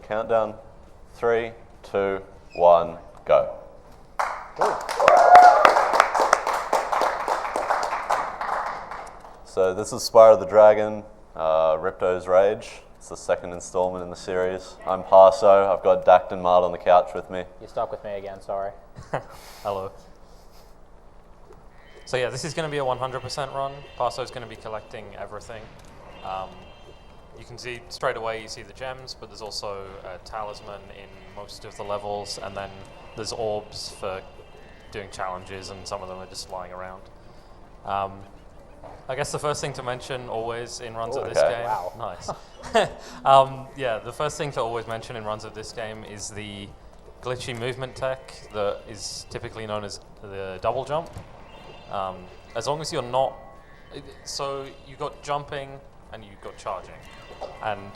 countdown. 3, 2, 1, go. So this is Spyro the Dragon, Ripto's Rage. It's the second installment in the series. I'm Parso. I've got Dact and Mart on the couch with me. You're stuck with me again, sorry. Hello. So yeah, this is going to be a 100% run. Parso's going to be collecting everything. You can see straight away, you see the gems, but there's also a talisman in most of the levels, and then there's orbs for doing challenges, and some of them are just flying around. I guess the first thing to mention always in runs of this game... Wow. Nice. Yeah, the first thing to always mention in runs of this game is the glitchy movement tech that is typically known as the double jump. As long as you're not... So you've got jumping and you've got charging. And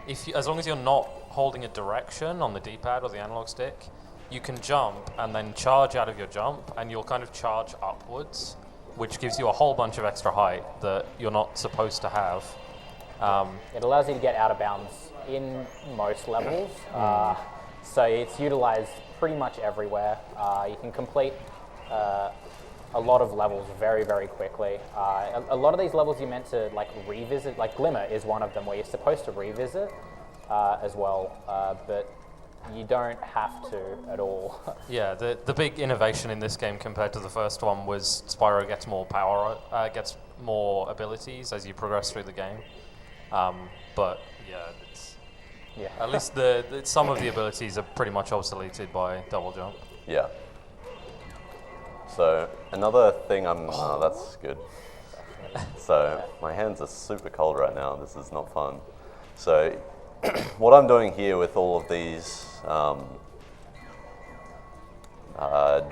as long as you're not holding a direction on the D-pad or the analog stick, you can jump and then charge out of your jump, and you'll kind of charge upwards, which gives you a whole bunch of extra height that you're not supposed to have. It allows you to get out of bounds in most levels, so it's utilized pretty much everywhere. You can complete a lot of levels very, very quickly. A lot of these levels you're meant to like revisit, like Glimmer is one of them where you're supposed to revisit as well, but you don't have to at all. Yeah, the big innovation in this game compared to the first one was Spyro gets more power, gets more abilities as you progress through the game. But yeah, at least some of the abilities are pretty much obsoleted by double jump. Yeah. So another thing that's good. So my hands are super cold right now. This is not fun. So what I'm doing here with all of these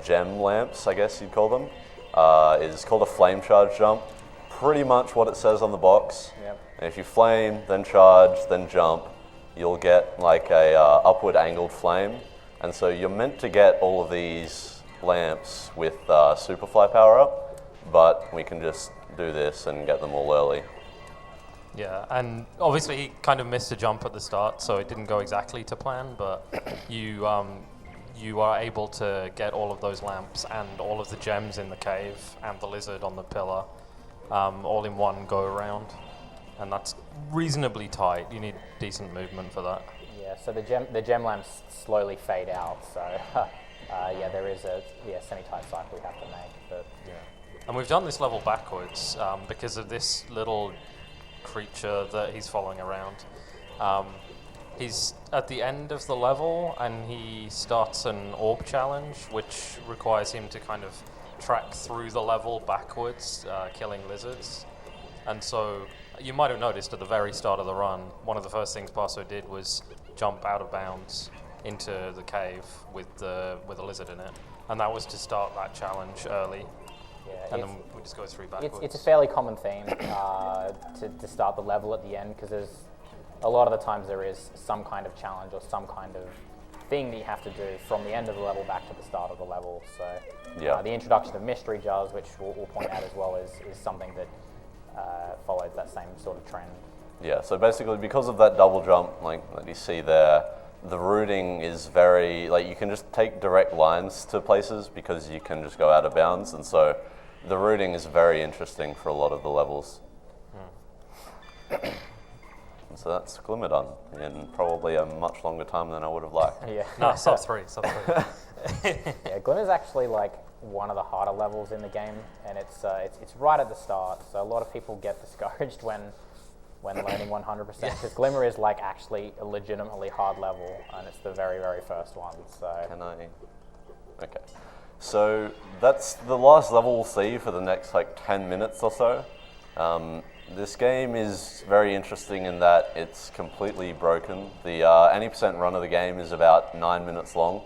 gem lamps, I guess you'd call them, is called a flame charge jump. Pretty much what it says on the box. Yep. And if you flame, then charge, then jump, you'll get like a upward angled flame. And so you're meant to get all of these lamps with Superfly power up, but we can just do this and get them all early. Yeah, and obviously he kind of missed a jump at the start, so it didn't go exactly to plan, but you are able to get all of those lamps and all of the gems in the cave and the lizard on the pillar all in one go around, and that's reasonably tight. You need decent movement for that. Yeah, so the gem lamps slowly fade out, so yeah, there is a semi-tight cycle we have to make. But yeah, and we've done this level backwards because of this little creature that he's following around. He's at the end of the level and he starts an orb challenge, which requires him to kind of track through the level backwards, killing lizards. And so you might have noticed at the very start of the run, one of the first things Parso did was jump out of bounds into the cave with a lizard in it, and that was to start that challenge early. Yeah, and then we just go through backwards. It's a fairly common theme to start the level at the end, because there's a lot of the times there is some kind of challenge or some kind of thing that you have to do from the end of the level back to the start of the level. So yeah. The introduction of mystery jars, which we'll point out as well, is something that follows that same sort of trend. Yeah, so basically because of that double jump like that you see there, the routing is very, like you can just take direct lines to places because you can just go out of bounds, and so the routing is very interesting for a lot of the levels. And so that's Glimmer done in probably a much longer time than I would have liked. Yeah. No, sub 3. Yeah, Glimmer's actually like one of the harder levels in the game, and it's right at the start, so a lot of people get discouraged when learning 100%, because Glimmer is like actually a legitimately hard level, and it's the very, very first one. So Okay, so that's the last level we'll see for the next like 10 minutes or so. This game is very interesting in that it's completely broken. The 80% run of the game is about 9 minutes long,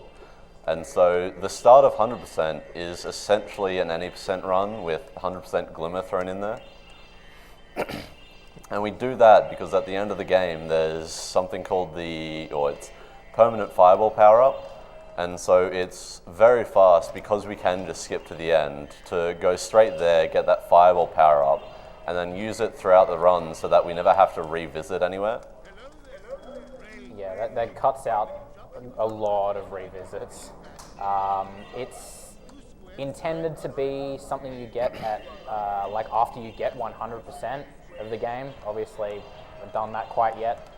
and so the start of 100% is essentially an 80% run with 100% Glimmer thrown in there. And we do that because at the end of the game there's something called it's permanent fireball power up, and so it's very fast because we can just skip to the end to go straight there, get that fireball power up, and then use it throughout the run so that we never have to revisit anywhere. that cuts out a lot of revisits. It's intended to be something you get at like after you get 100% of the game. Obviously, haven't done that quite yet.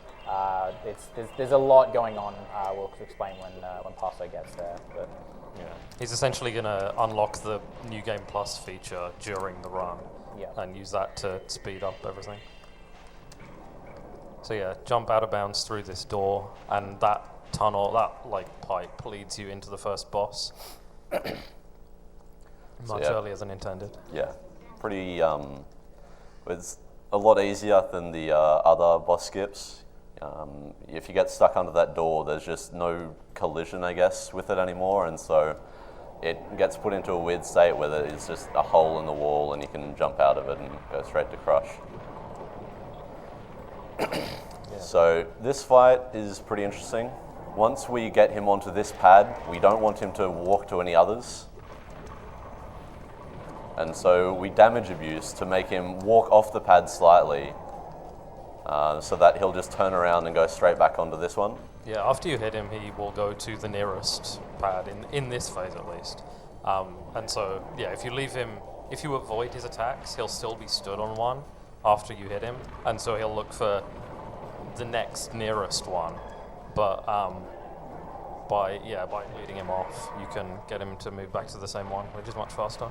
There's a lot going on. We'll explain when Parso gets there. But Yeah. He's essentially going to unlock the New Game Plus feature during the run and use that to speed up everything. So yeah, jump out of bounds through this door, and that tunnel, that like pipe, leads you into the first boss. Much earlier than intended. Yeah, pretty. It's a lot easier than the other boss skips. If you get stuck under that door, there's just no collision, I guess, with it anymore, and so it gets put into a weird state where there's just a hole in the wall and you can jump out of it and go straight to Crush. So this fight is pretty interesting. Once we get him onto this pad, we don't want him to walk to any others. And so we damage abuse to make him walk off the pad slightly so that he'll just turn around and go straight back onto this one. Yeah, after you hit him, he will go to the nearest pad, in this phase at least. And so, yeah, if you leave him, if you avoid his attacks, he'll still be stood on one after you hit him. And so he'll look for the next nearest one. But by leading him off, you can get him to move back to the same one, which is much faster.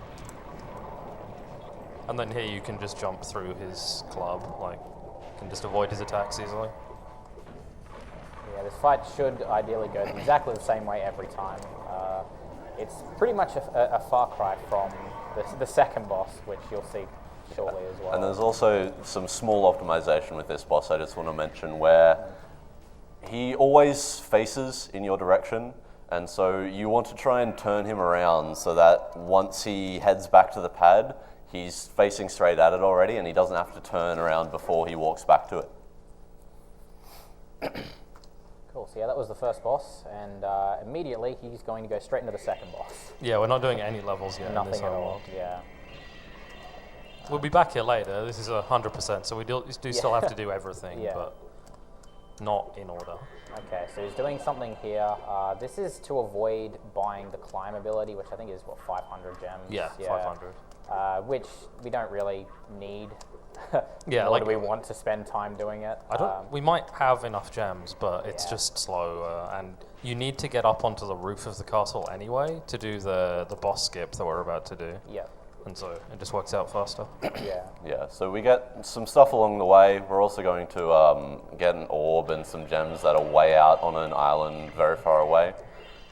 And then here you can just jump through his club, like, you can just avoid his attacks easily. yeah, this fight should ideally go exactly the same way every time. It's pretty much a far cry from the second boss, which you'll see shortly as well. And there's also some small optimization with this boss I just want to mention, where he always faces in your direction, and so you want to try and turn him around so that once he heads back to the pad, he's facing straight at it already and he doesn't have to turn around before he walks back to it. Cool, so yeah, that was the first boss, and immediately he's going to go straight into the second boss. Yeah, we're not doing any levels yet. Nothing in this at whole all, world. yeah. We'll be back here later. This is 100%, so we do still have to do everything, Yeah. but not in order. Okay, so he's doing something here. This is to avoid buying the climb ability, which I think is, 500 gems? Yeah, 500. Which we don't really need. Yeah, nor like- do we want to spend time doing it. I don't. We might have enough gems, but it's Yeah. just slow, and you need to get up onto the roof of the castle anyway to do the boss skip that we're about to do, Yeah, and so it just works out faster. yeah. Yeah, so we get some stuff along the way. We're also going to get an orb and some gems that are way out on an island very far away.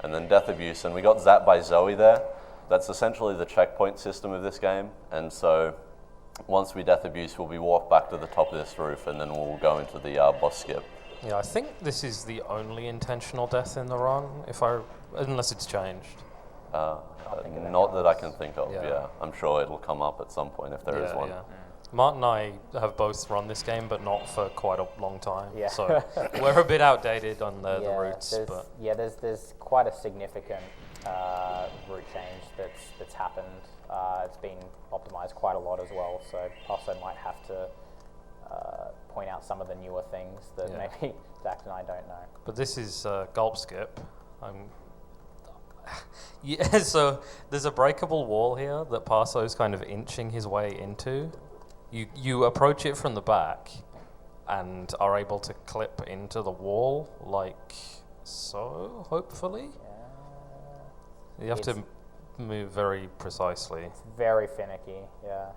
And then Death Abuse, and we got zapped by Zoe there. That's essentially the checkpoint system of this game. And so once we Death Abuse, we'll be walked back to the top of this roof and then we'll go into the boss skip. Yeah, I think this is the only intentional death in the run, unless it's changed. Not that I can think of, Yeah. yeah. I'm sure it'll come up at some point if there is one. Yeah. Mark and I have both run this game, but not for quite a long time. Yeah. So we're a bit outdated on the routes, but there's quite a significant route change that's happened. It's been optimized quite a lot as well, so also might have to point out some of the newer things that maybe Zach and I don't know. But this is Gulp Skip. Yeah, so there's a breakable wall here that Parso's kind of inching his way into. You approach it from the back and are able to clip into the wall like so, hopefully. You have to move very precisely. It's very finicky, yeah.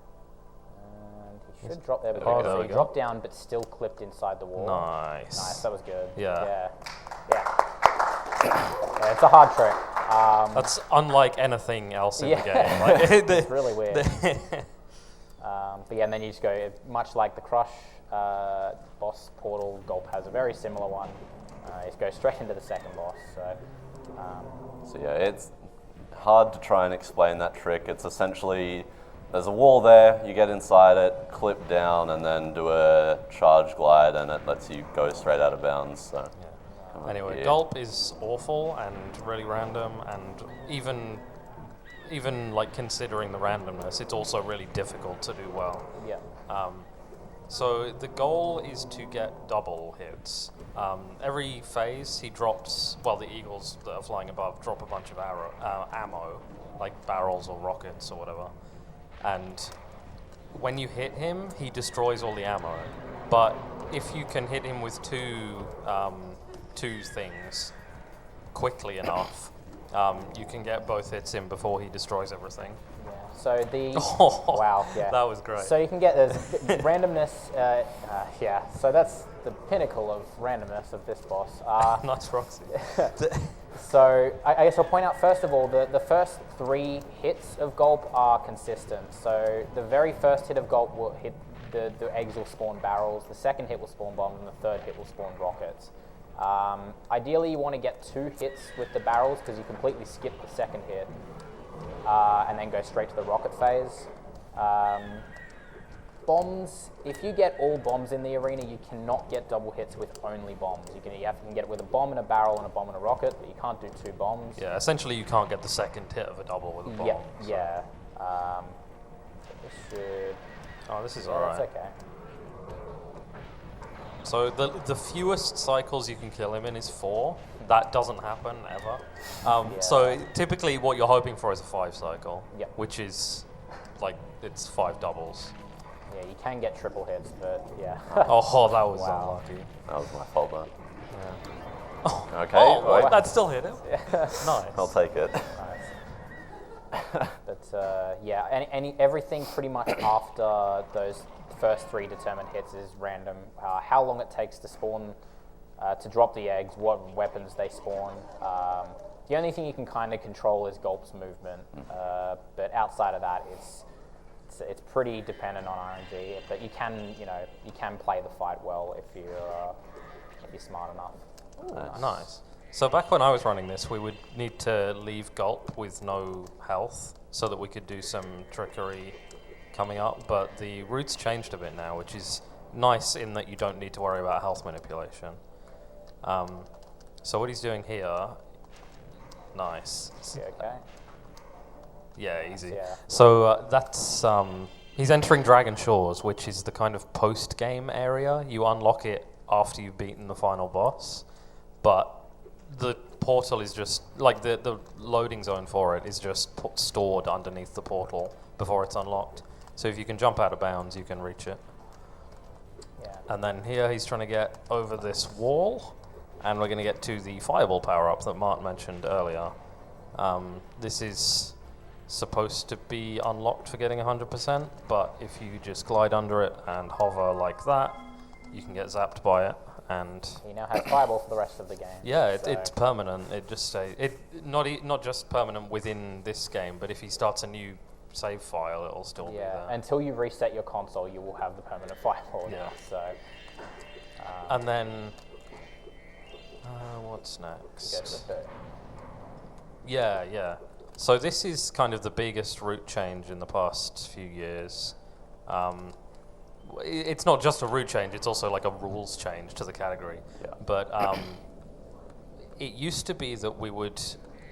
And he should drop there, but Oh, there so we he go. dropped down but still clipped inside the wall. Nice. Nice, that was good. Yeah. Yeah, it's a hard trick. That's unlike anything else in Yeah. the game. Like, It's really weird. But yeah, and then you just go, much like the Crush boss portal, Gulp has a very similar one. You just go straight into the second boss. So yeah, it's hard to try and explain that trick. It's essentially, there's a wall there, you get inside it, clip down, and then do a charge glide, and it lets you go straight out of bounds. So. Anyway, Yeah. Gulp is awful and really random, and even like considering the randomness, it's also really difficult to do well. Yeah. So the goal is to get double hits. Every phase he drops, well, the eagles that are flying above drop a bunch of ammo, like barrels or rockets or whatever. And when you hit him, he destroys all the ammo. But if you can hit him with two things quickly enough, you can get both hits in before he destroys everything. Yeah. So the wow, yeah, that was great. So you can get this randomness. Yeah. So that's the pinnacle of randomness of this boss. Nice Roxy. So I guess I'll point out first of all the first 3 hits of Gulp are consistent. So the very first hit of Gulp will hit the eggs will spawn barrels. The second hit will spawn bombs, and the third hit will spawn rockets. Ideally, you want to get 2 hits with the barrels because you completely skip the second hit and then go straight to the rocket phase. Bombs, if you get all bombs in the arena, you cannot get double hits with only bombs. You can get it with a bomb and a barrel and a bomb and a rocket, but you can't do 2 bombs. Yeah, essentially you can't get the second hit of a double with a bomb. Yeah, so. yeah. This should... Oh, this is yeah, alright. that's okay. So the fewest cycles you can kill him in is 4. That doesn't happen ever. So typically what you're hoping for is a 5 cycle, which is like, it's 5 doubles. Yeah, you can get triple hits, but yeah. Oh, that was Wow. unlucky. That was my fault, man. Yeah. Okay, Oh, wait. that still hit him. Nice. I'll take it. But yeah, everything pretty much after those first 3 determined hits is random. How long it takes to spawn, to drop the eggs, what weapons they spawn. The only thing you can kind of control is Gulp's movement, but outside of that, it's pretty dependent on RNG. But you can play the fight well if you're smart enough. Ooh, nice. So back when I was running this, we would need to leave Gulp with no health so that we could do some trickery coming up, but the route's changed a bit now, which is nice in that you don't need to worry about health manipulation. So what he's doing here, nice. Yeah, okay. Yeah, easy. Yeah. So that's, he's entering Dragon Shores, which is the kind of post-game area. You unlock it after you've beaten the final boss, but the portal is just, like the loading zone for it is just stored underneath the portal before it's unlocked. So if you can jump out of bounds, you can reach it. Yeah. And then here he's trying to get over this wall, and we're going to get to the fireball power-up that Martin mentioned earlier. This is supposed to be unlocked for getting 100%, but if you just glide under it and hover like that, you can get zapped by it. And He now has fireball for the rest of the game. yeah, so. it's permanent. It just stays. Not just permanent within this game, but if he starts a new save file, it'll still be there. Until you reset your console, you will have the permanent fireball. Yeah. Now, so. And then what's next? Go to the third. Yeah. So this is kind of the biggest route change in the past few years. It's not just a route change, it's also like a rules change to the category. Yeah. But it used to be that we would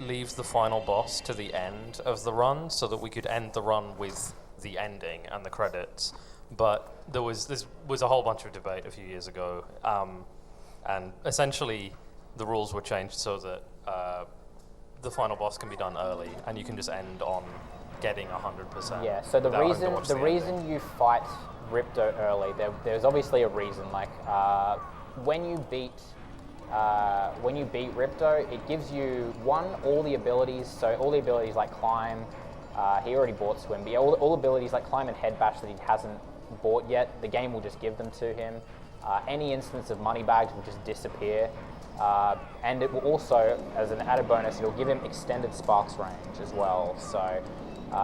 leave the final boss to the end of the run so that we could end the run with the ending and the credits. But this was a whole bunch of debate a few years ago, and essentially the rules were changed so that the final boss can be done early, and you can just end on getting 100%. Yeah. So the reason you fight Ripto early, there's obviously a reason. Like when you beat Ripto, it gives you all the abilities. So all the abilities like climb, he already bought swim. But yeah, all abilities like climb and head bash that he hasn't bought yet, the game will just give them to him. Any instance of money bags will just disappear. And it will also, as an added bonus, it'll give him extended sparks range as well. So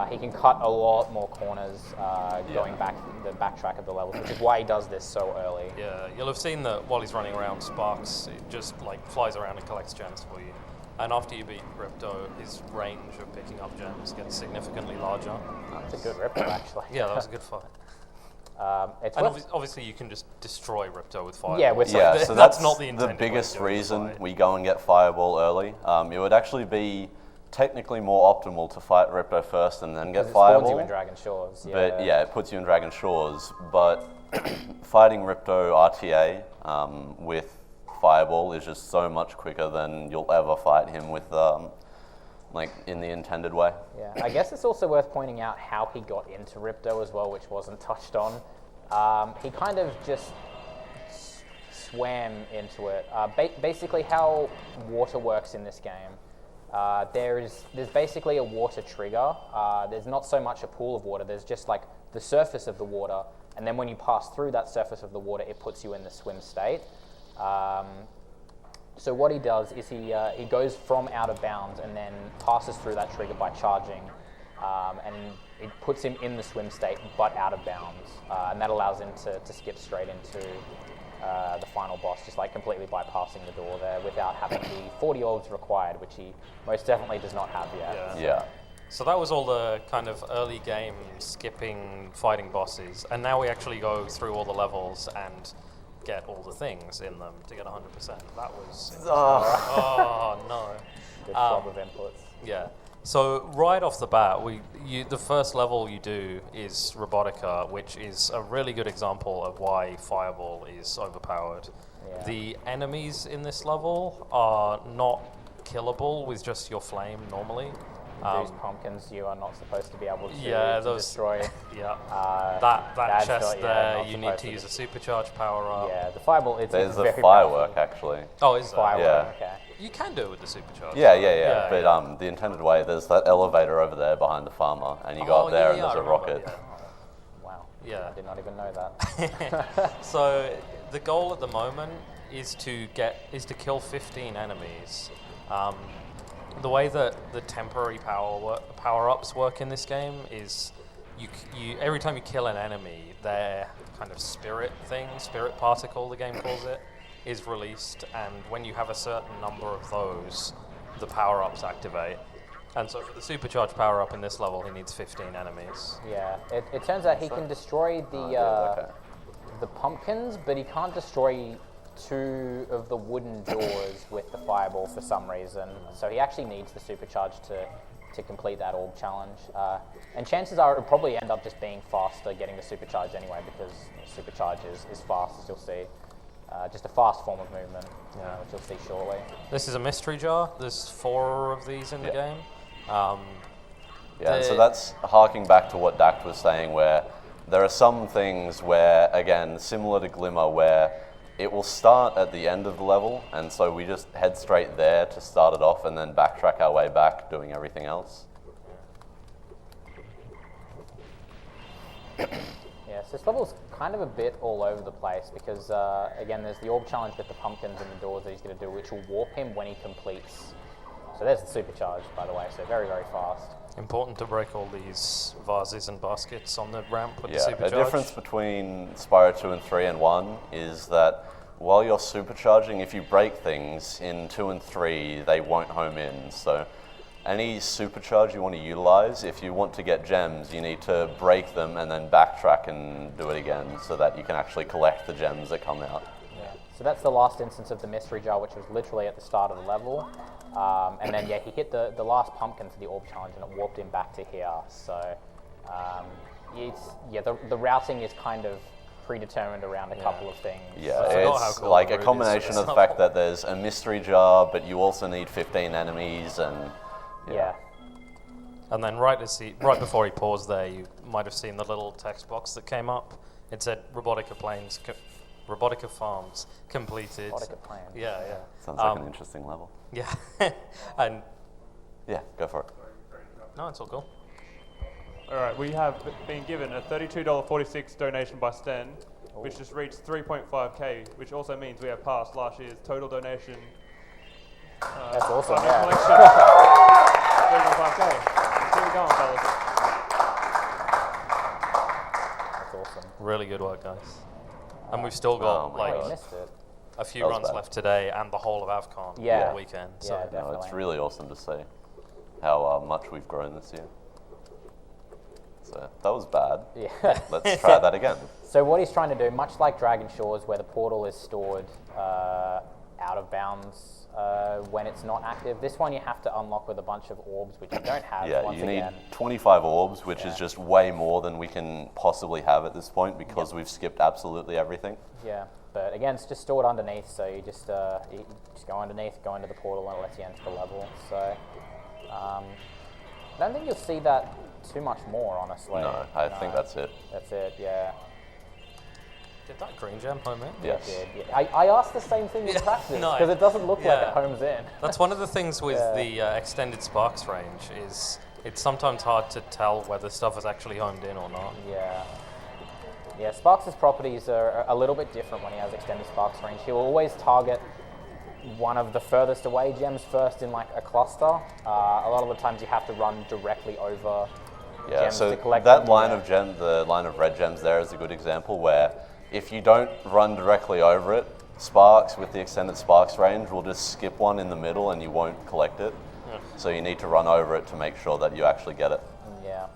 he can cut a lot more corners going back the backtrack of the levels, which is why he does this so early. Yeah, you'll have seen that while he's running around, Sparks, it just like flies around and collects gems for you. And after you beat Ripto, his range of picking up gems gets significantly larger. It's a good Ripto, actually. Yeah, that was a good fight. Obviously you can just destroy Ripto with fire. Yeah, So that's not the the intended biggest way of doing the reason fight. we go and get Fireball early. It would actually be technically more optimal to fight Ripto first and then get It spawns Fireball. you in Dragon Shores. Yeah. But yeah, it puts you in Dragon Shores. But fighting Ripto RTA with Fireball is just so much quicker than you'll ever fight him with, like, in the intended way. Yeah, I guess it's also worth pointing out how he got into Ripto as well, which wasn't touched on. He kind of just swam into it. Basically, how water works in this game. There's basically a water trigger. There's not so much a pool of water. There's just like the surface of the water, and then when you pass through that surface of the water, it puts you in the swim state. So what he does is he goes from out of bounds and then passes through that trigger by charging, and it puts him in the swim state but out of bounds, and that allows him to skip straight into the final boss, just like completely bypassing the door there without having the 40 orbs required, which he most definitely does not have yet. Yeah. So that was all the kind of early game skipping fighting bosses, and now we actually go through all the levels and get all the things in them to get 100%. That was... Oh, no. Good job of inputs. Yeah. So right off the bat, the first level you do is Robotica, which is a really good example of why Fireball is overpowered. Yeah. The enemies in this level are not killable with just your flame normally. Those pumpkins you are not supposed to be able to, destroy. Yeah. That that's chest not- there, not you need supposed to to use a supercharge power up. Yeah, the fireball, it's There's a very firework, powerful. actually. Oh, is there? Firework, Yeah. okay. You can do it with the supercharge. Yeah. But the intended way, there's that elevator over there behind the farmer, and you go up there and there's I a remember, rocket. yeah. Wow. Yeah. I did not even know that. So the goal at the moment is to kill 15 enemies. The way that the temporary power-ups work in this game is you every time you kill an enemy, their kind of spirit particle, the game calls it, is released, and when you have a certain number of those, the power-ups activate. And so for the supercharged power-up in this level, he needs 15 enemies. Yeah, it turns out he can destroy the pumpkins, but he can't destroy 2 of the wooden doors with the fireball for some reason. So he actually needs the supercharge to complete that orb challenge. And chances are it'll probably end up just being faster getting the supercharge anyway, because supercharge is fast, as you'll see. Just a fast form of movement, which you'll see shortly. This is a mystery jar. There's 4 of these in the game. And so that's harking back to what Dact was saying, where there are some things where, again, similar to Glimmer, where it will start at the end of the level, and so we just head straight there to start it off and then backtrack our way back doing everything else. Yeah, so this level's kind of a bit all over the place because, again, there's the orb challenge with the pumpkins and the doors that he's going to do, which will warp him when he completes. So there's the supercharge, by the way, so very, very fast. Important to break all these vases and baskets on the ramp with the Yeah, supercharge. the difference between Spyro 2 and 3 and 1 is that while you're supercharging, if you break things in 2 and 3, they won't home in. So any supercharge you want to utilize, if you want to get gems, you need to break them and then backtrack and do it again so that you can actually collect the gems that come out. Yeah. So that's the last instance of the mystery jar, which was literally at the start of the level. And then, he hit the last pumpkin for the orb challenge and it warped him back to here. So, the routing is kind of predetermined around a couple of things. Yeah, So it's like a combination of the fact that there's a mystery jar, but you also need 15 enemies, and Yeah. And then right before he paused there, you might have seen the little text box that came up. It said Robotica Farms completed. Robotica Plains. Yeah. sounds like an interesting level. Yeah. And Yeah, go for it. no, it's all cool. All right, we have been given a $32.46 donation by Sten, which just reached 3.5k, which also means we have passed last year's total donation. That's awesome, funding yeah. collection. 3.5k. Keep it going, fellas. That's awesome. Really good work, guys. And we've still got Oh my Oh, God. you missed it. a few That was runs bad. left today and the whole of AvCon Yeah. all weekend. So Yeah, No, definitely. it's really awesome to see how much we've grown this year. So that was bad. Yeah. Let's try that again. So what he's trying to do, much like Dragon Shores, where the portal is stored out of bounds when it's not active. This one you have to unlock with a bunch of orbs, which you don't have. Yeah, once you need again. 25 orbs, which is Yeah. just way more than we can possibly have at this point because we've skipped absolutely everything. Yeah, but again, it's just stored underneath, so you just go underneath, go into the portal, and it lets you enter the level. So I don't think you'll see that too much more, honestly. No, I think that's it. That's it. Yeah. Did that green gem home in? Yes. Yeah. I asked the same thing in practice no. because it doesn't look like Yeah. it homes in. That's one of the things with Yeah. the extended sparks range is it's sometimes hard to tell whether stuff is actually homed in or not. Yeah. Yeah, Sparks' properties are a little bit different when he has extended Sparks range. He will always target one of the furthest away gems first in like a cluster. A lot of the times you have to run directly over Yeah, gems so to collect that them. line Yeah. of gem, the line of red gems there is a good example where if you don't run directly over it, Sparks with the extended Sparks range will just skip one in the middle and you won't collect it. So you need to run over it to make sure that you actually get it. Yeah.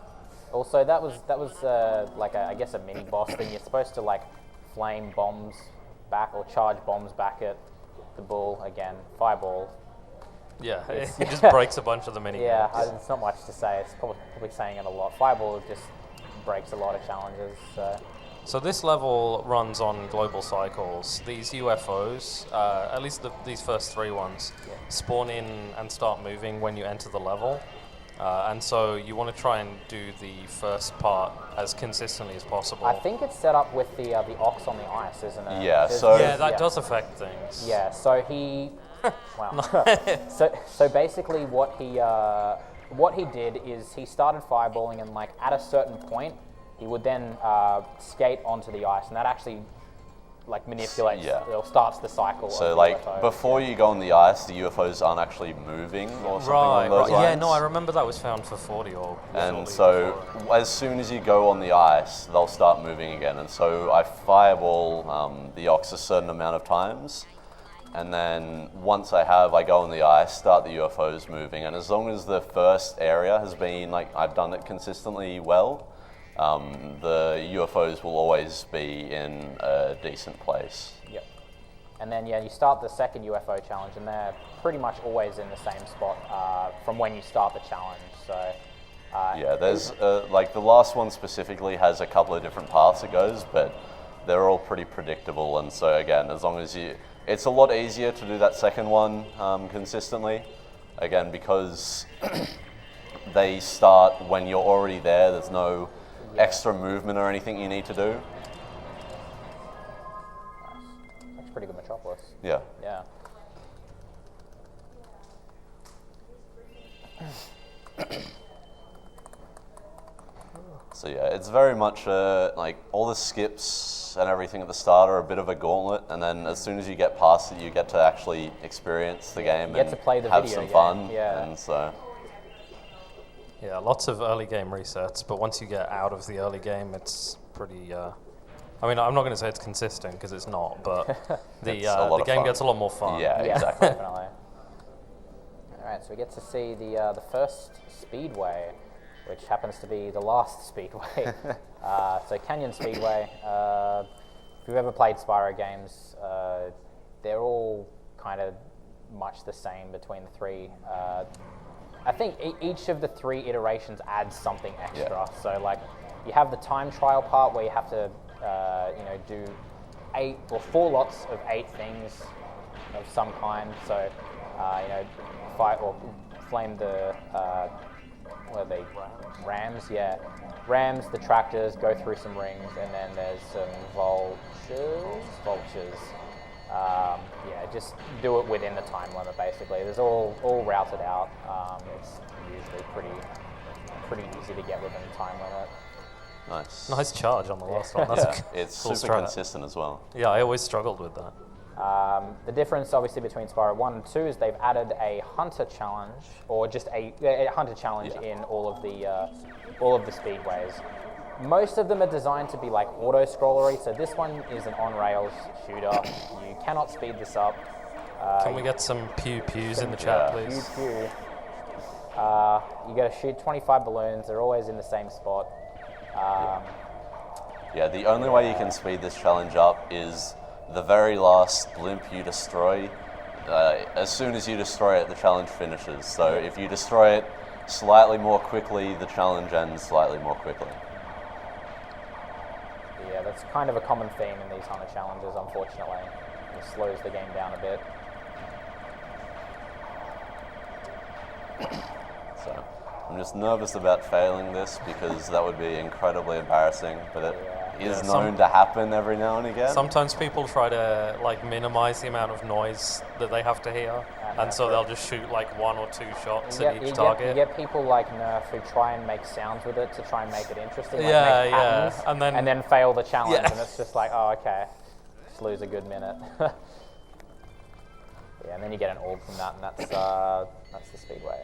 Also, that was like I guess a mini boss thing. You're supposed to like flame bombs back or charge bombs back at the bull again. Fireball. Yeah, it It's- just breaks a bunch of the mini Yeah, games. it's not much to say. It's probably saying it a lot. Fireball just breaks a lot of challenges. So this level runs on global cycles. These UFOs, at least these first three ones, spawn in and start moving when you enter the level. And so you want to try and do the first part as consistently as possible. I think it's set up with the ox on the ice, isn't it? Yeah, There's- so- Yeah, that does affect things. Yeah, so he, wow. so basically, what he did is he started fireballing, and like at a certain point, he would then skate onto the ice, and that actually like manipulates, or starts the cycle. So of like UFO. before you go on the ice, the UFOs aren't actually moving or something along those lines. Yeah, no, I remember that was found for 40 or And shortly so before. as soon as you go on the ice, they'll start moving again. And so I fireball the ox a certain amount of times. And then once I go on the ice, start the UFOs moving. And as long as the first area has been, like, I've done it consistently well, the UFOs will always be in a decent place. Yep. And then you start the second UFO challenge, and they're pretty much always in the same spot from when you start the challenge. So. Yeah, there's like the last one specifically has a couple of different paths it goes, but they're all pretty predictable. And so again, as long as it's a lot easier to do that second one consistently. Again, because they start when you're already there. There's no extra movement or anything you need to do. That's pretty good Metropolis. Yeah. Yeah. So yeah, it's very much like all the skips and everything at the start are a bit of a gauntlet, and then as soon as you get past it, you get to actually experience the game get and to play the have video some game, fun. yeah. And so Yeah, lots of early game resets, but once you get out of the early game, it's pretty... I mean, I'm not going to say it's consistent, because it's not, but It's a lot the of game fun. gets a lot more fun. yeah, Yeah, exactly. definitely. All right, so we get to see the first speedway, which happens to be the last speedway. So Canyon Speedway. If you've ever played Spyro games, they're all kind of much the same between the three. I think each of the three iterations adds something extra. Yeah. So like, you have the time trial part where you have to, do 4 lots of 8 things of some kind. So, fight or flame the, what are they? Rams, yeah. Rams, the tractors, go through some rings, and then there's some vultures. Just do it within the time limit, basically. There's all routed out. It's usually pretty easy to get within the time limit. Nice. Nice charge on the last one. That's Yeah, a it's cool super strat. consistent as well. Yeah, I always struggled with that. The difference, obviously, between Spyro 1 and 2 is they've added a hunter challenge, or just a hunter challenge in all of the speedways. Most of them are designed to be like auto-scrollery, so this one is an on-rails shooter. You cannot speed this up. Can we get some pew-pews in the chat, Yeah. please? You got to shoot 25 balloons. They're always in the same spot. Yeah, the only way you can speed this challenge up is the very last blimp you destroy as soon as you destroy it, the challenge finishes. So if you destroy it slightly more quickly, the challenge ends slightly more quickly. Yeah, that's kind of a common theme in these hunter challenges, unfortunately. It slows the game down a bit. So I'm just nervous about failing this because that would be incredibly embarrassing, but it is known to happen every now and again. Sometimes people try to like minimize the amount of noise that they have to hear, and so they'll just shoot like 1 or 2 shots at each target. You get people like Nerf who try and make sounds with it to try and make it interesting, like Yeah, make yeah. patterns, And then- fail the challenge, Yeah. and it's just like, oh, okay, just lose a good minute. Yeah, and then you get an orb from that, and that's the speedway.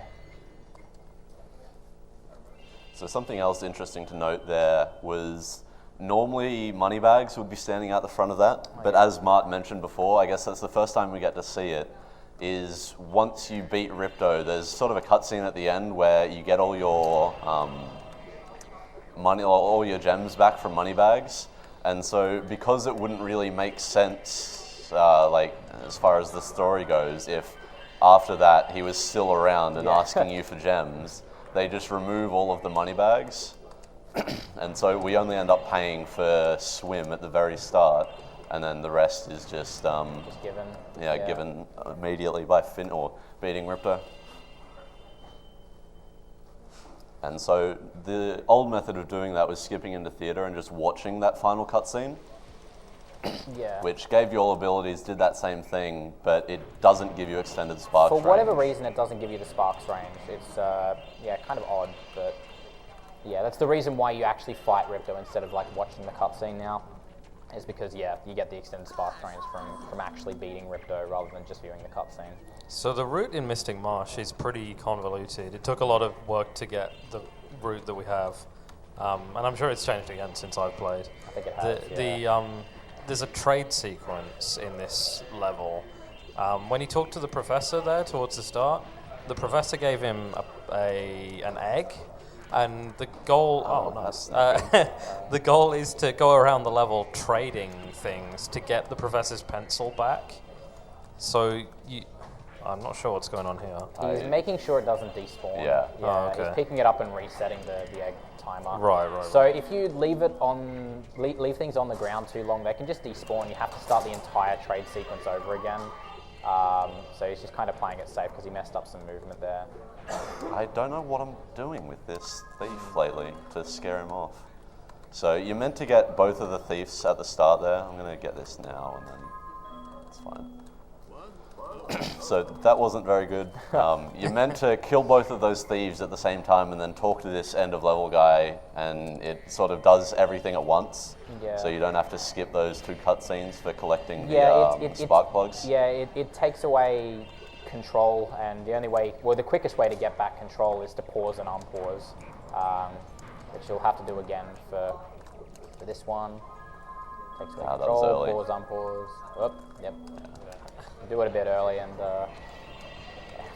So something else interesting to note there was normally money bags would be standing out the front of that, but as Mart mentioned before, I guess that's the first time we get to see it, is once you beat Ripto, there's sort of a cutscene at the end where you get all your money, or all your gems back from money bags, and so because it wouldn't really make sense, like as far as the story goes, if after that he was still around and asking you for gems, they just remove all of the money bags, and so we only end up paying for swim at the very start, and then the rest is just Given. given immediately by beating Ripto. And so the old method of doing that was skipping into theater and just watching that final cutscene, Yeah. which gave you all abilities, did that same thing, but it doesn't give you extended sparks For range. whatever reason, it doesn't give you the sparks range. It's kind of odd, but yeah, that's the reason why you actually fight Ripto instead of like watching the cutscene now, is because you get the extended sparks range from actually beating Ripto rather than just viewing the cutscene. So the route in Mystic Marsh is pretty convoluted. It took a lot of work to get the route that we have, and I'm sure it's changed again since I've played. I think it has. There's a trade sequence in this level. When he talked to the professor there towards the start, the professor gave him an egg, and the goal. The goal is to go around the level trading things to get the professor's pencil back. So I'm not sure what's going on here. He's making sure it doesn't despawn. Yeah. Oh, okay. He's picking it up and resetting the egg timer. Right. So if you leave things on the ground too long, they can just despawn. You have to start the entire trade sequence over again. So he's just kind of playing it safe because he messed up some movement there. I don't know what I'm doing with this thief lately to scare him off. So you're meant to get both of the thieves at the start there. I'm going to get this now and then it's fine. So that wasn't very good. You're meant to kill both of those thieves at the same time and then talk to this end of level guy, and it sort of does everything at once. Yeah. So you don't have to skip those 2 cutscenes for collecting Yeah, the spark plugs. Yeah, it takes away control, and the quickest way to get back control is to pause and unpause, which you'll have to do again for this one. Takes away That was control, early. pause, unpause. Oh, yep. Do it a bit early and.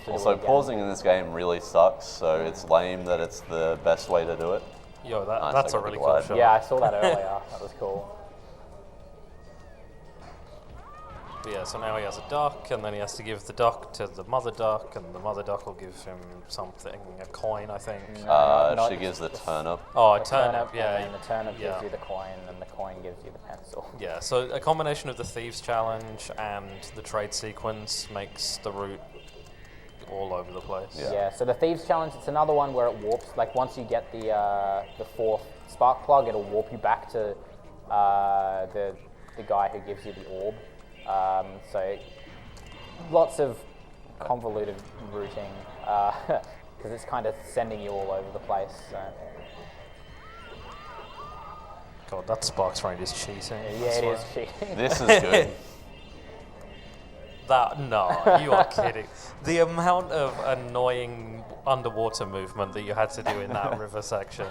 Also, pausing in this game really sucks, so it's lame that it's the best way to do it. Yo, Nice, that's I a got really the cool glide. shot. Yeah, I saw that earlier. That was cool. But yeah, so now he has a duck, and then he has to give the duck to the mother duck, and the mother duck will give him something, a coin, I think. Not She gives the turnip. Oh, a the turnip, yeah. And then the turnip yeah. gives you the coin, and the coin gives you the pencil. Yeah, so a combination of the Thieves Challenge and the trade sequence makes the route all over the place. Yeah. Yeah, so the Thieves Challenge, it's another one where it warps, like once you get the 4th spark plug, it'll warp you back to the guy who gives you the orb. So lots of convoluted routing, because it's kind of sending you all over the place. So. God, that Sparks range is cheating. Yeah, I it swear. is cheating. This is good. No, you are kidding. The amount of annoying underwater movement that you had to do in that river section.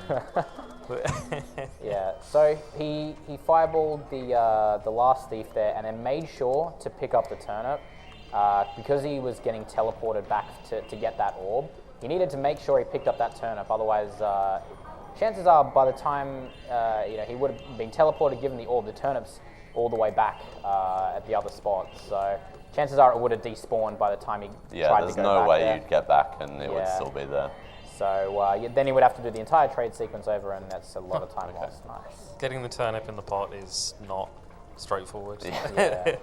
Yeah, so he fireballed the last thief there and then made sure to pick up the turnip because he was getting teleported back to get that orb. He needed to make sure he picked up that turnip, otherwise chances are by the time he would have been teleported, given the orb, the turnip's all the way back at the other spot. So chances are it would have despawned by the time he Yeah, tried to there's go no back way there. you'd get back and it would Yeah. still be there. So then he would have to do the entire trade sequence over, and that's a lot of time lost. Nice. Getting the turnip in the pot is not straightforward. Yeah.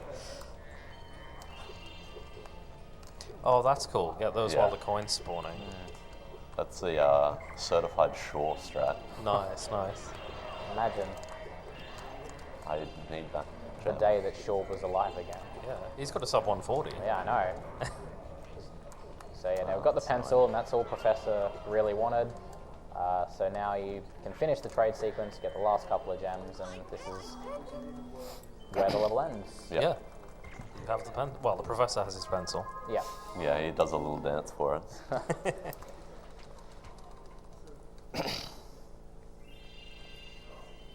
Oh, that's cool. Get those Yeah. while the coin's spawning. That's the certified shore strat. Nice, nice. Imagine I need that. the gem. day that Shaw was alive again. Yeah, he's got a sub 140. Yeah, I know. So yeah, now we've got the pencil, and that's all Professor really wanted. So now you can finish the trade sequence, get the last couple of gems, and this is where the level ends. Yeah. Yeah. You have the pen. Well, the professor has his pencil. Yeah. Yeah, he does a little dance for us.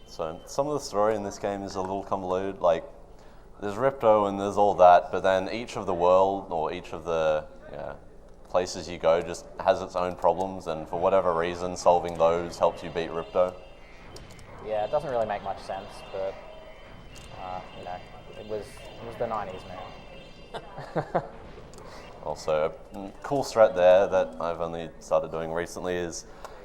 So some of the story in this game is a little convoluted. Like, there's Ripto and there's all that, but then each of the world or each of the places you go just has its own problems, and for whatever reason, solving those helps you beat Ripto. Yeah, it doesn't really make much sense, but it was the 90s, man. Also, a cool strat there that I've only started doing recently is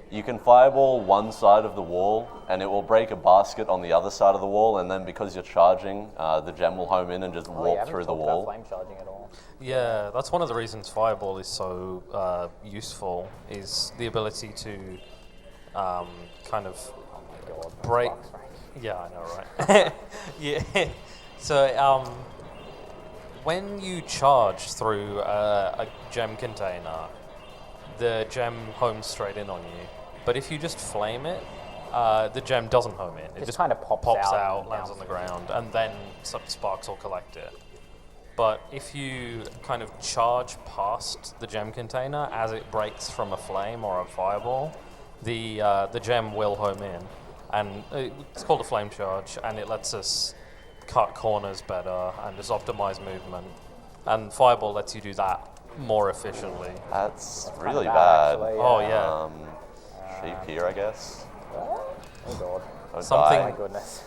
you can fireball one side of the wall and it will break a basket on the other side of the wall, and then because you're charging, the gem will home in and just warp through the wall. Flame charging at all. Yeah, that's one of the reasons Fireball is so useful, is the ability to kind of God, break. Xbox, right? Yeah, I know, right? Yeah. So when you charge through a gem container, the gem homes straight in on you. But if you just flame it, the gem doesn't home in. It Just kind of pops out and lands on the bounces. ground, and then some sparks will collect it. But if you kind of charge past the gem container as it breaks from a flame or a fireball, the gem will home in. And it's called a flame charge, and it lets us cut corners better and just optimize movement. And Fireball lets you do that more efficiently. That's Kinda really bad, bad. actually, Oh, yeah. Sheep here, I guess. Oh god. Don't Something- My die. goodness.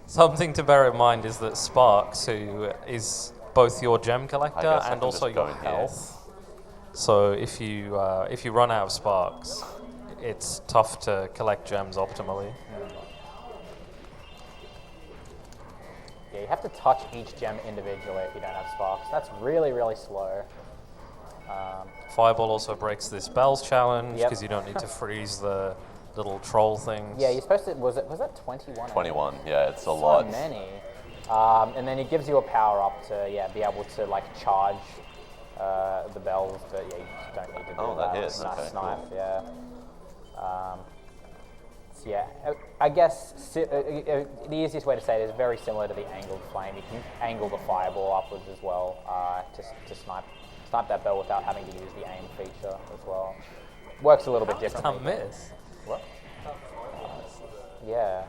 Something to bear in mind is that Sparks, who is both your gem collector guess I and can also just go your in here. health. So if you run out of Sparks, it's tough to collect gems optimally. Yeah, you have to touch each gem individually if you don't have sparks. That's really, really slow. Fireball also breaks this bells challenge Yep. because you don't need to freeze the little troll things. Yeah, you're supposed to. Was that 21? 21, yeah, it's a So lot. many. And then it gives you a power up to be able to like charge the bells, but yeah, you just don't need to do Oh, that hit. Okay, Snipe, cool. yeah. So yeah, I guess the easiest way to say it is very similar to the angled flame. You can angle the fireball upwards as well to snipe that bell without having to use the aim feature as well. Works a little bit differently. Can't miss. What? Yeah.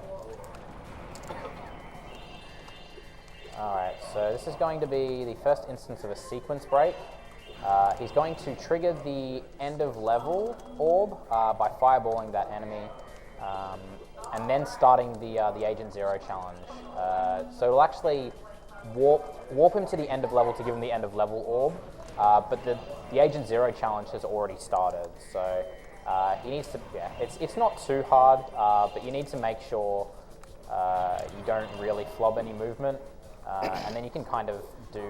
Alright, so this is going to be the first instance of a sequence break. He's going to trigger the end of level orb by fireballing that enemy, and then starting the Agent Zero challenge. So it'll actually warp him to the end of level to give him the end of level orb, but the Agent Zero challenge has already started. So he needs to, it's not too hard, but you need to make sure you don't really flob any movement, and then you can kind of do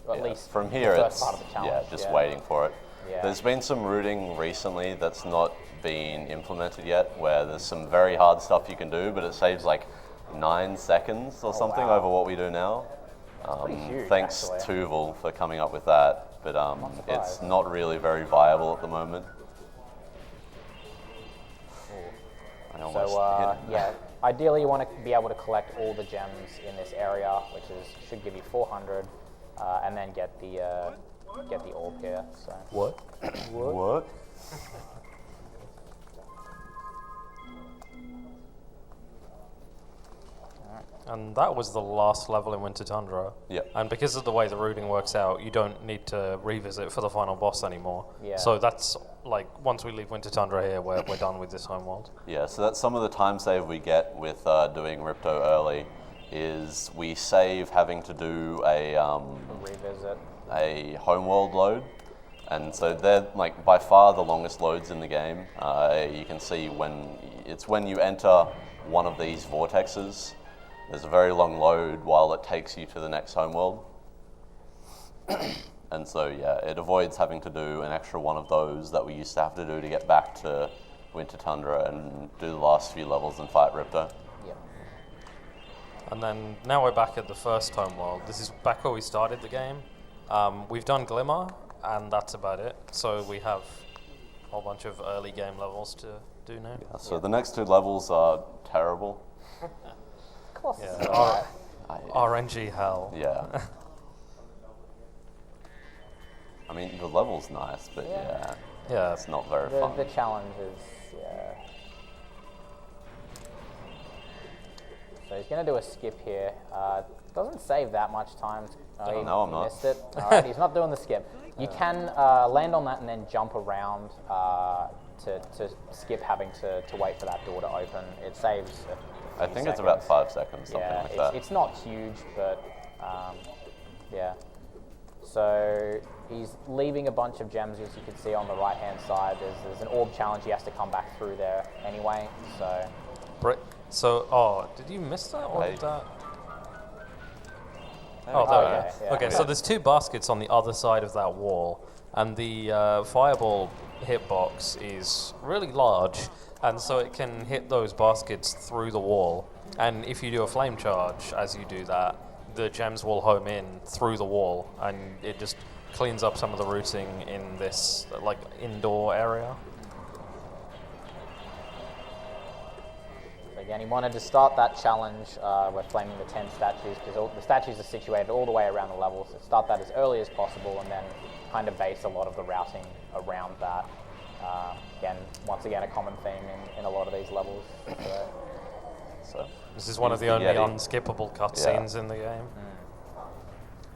at least From here, the first it's part of the challenge. just waiting for it. Yeah. There's been some routing recently that's not been implemented yet, where there's some very hard stuff you can do, but it saves like 9 seconds or something wow. over what we do now. pretty huge, Thanks actually. Tuval for coming up with that, but it's surprised. not really very viable at the moment. I almost So hit. yeah, ideally you want to be able to collect all the gems in this area, which should give you 400, and then get the orb here. So What? What? And that was the last level in Winter Tundra. Yep. And because of the way the routing works out, you don't need to revisit for the final boss anymore. Yeah. So that's like, once we leave Winter Tundra here, we're done with this homeworld. Yeah, so that's some of the time save we get with doing Ripto early. is we save having to do a Revisit. homeworld load, and so they're like by far the longest loads in the game. You can see when you enter one of these vortexes, there's a very long load while it takes you to the next homeworld. And so yeah, it avoids having to do an extra one of those that we used to have to do to get back to Winter Tundra and do the last few levels and fight Ripto. Yep. And then now we're back at the first homeworld. This is back where we started the game. We've done Glimmer, and that's about it. So we have a whole bunch of early game levels to do now. So the next two levels are terrible. Of course. Yeah. RNG hell. Yeah. I mean, the level's nice, but Yeah. it's not very fun. The challenge is, yeah. So he's going to do a skip here. Doesn't save that much time. He No, I'm not. missed it. All right, he's not doing the skip. You can land on that and then jump around to skip having to wait for that door to open. It saves a I few think it's seconds. about 5 seconds, something Yeah, like that. it's not huge, but yeah. So he's leaving a bunch of gems, as you can see on the right-hand side. There's an orb challenge. He has to come back through there anyway. So Did you miss that or Hey. did that? There Oh, we there go. we go. Okay, yeah. Okay, so there's two baskets on the other side of that wall, and the fireball hitbox is really large, and so it can hit those baskets through the wall. And if you do a flame charge as you do that, the gems will home in through the wall, and it just cleans up some of the routing in this like indoor area. again, he wanted to start that challenge with flaming the 10 statues, because the statues are situated all the way around the level, so start that as early as possible and then kind of base a lot of the routing around that. Once again, a common theme in a lot of these levels. So This is one of the use only Yeti. unskippable cutscenes in the game.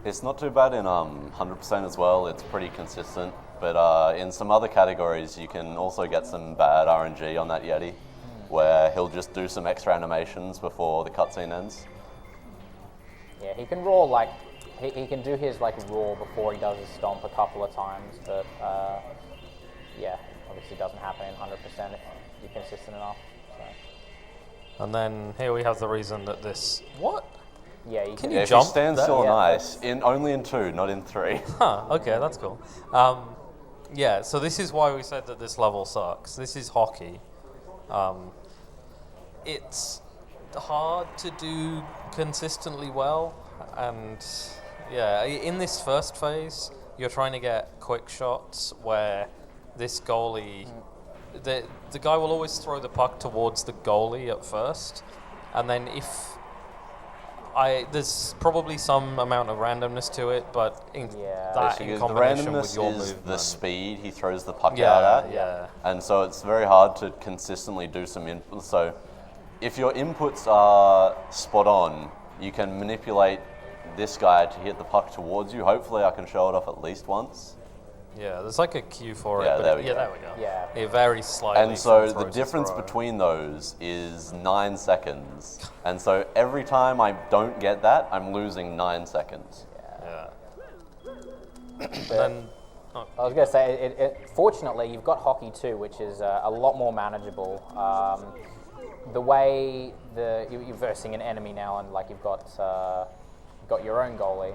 It's not too bad in 100% as well. It's pretty consistent. But in some other categories, you can also get some bad RNG on that Yeti, where he'll just do some extra animations before the cutscene ends. Yeah, he can roar like he can do his like roar before he does his stomp a couple of times, but yeah, obviously doesn't happen in 100% if you're consistent enough. So. And then here we have the reason that this... What? Yeah, you Can can. you Yeah, if jump you stand that? still Yeah, on ice, only in 2, not in 3. Huh, okay, that's cool. Yeah, so this is why we said that this level sucks. This is hockey. It's hard to do consistently well, and yeah, in this first phase, you're trying to get quick shots where this goalie, the guy will always throw the puck towards the goalie at first, and then there's probably some amount of randomness to it, but in Basically, the combination with randomness your is movement. the speed he throws the puck out at. Yeah. And so it's very hard to consistently do some inputs. So if your inputs are spot on, you can manipulate this guy to hit the puck towards you. Hopefully I can show it off at least once. Yeah, there's like a cue for Yeah, it. But there we go. there we go. Yeah. It varies slightly. And so from the throw to difference throw. between those is 9 seconds. And so every time I don't get that, I'm losing 9 seconds. Yeah. But I was going to say, fortunately, you've got hockey too, which is a lot more manageable. The way you're versing an enemy now, and like you've got your own goalie,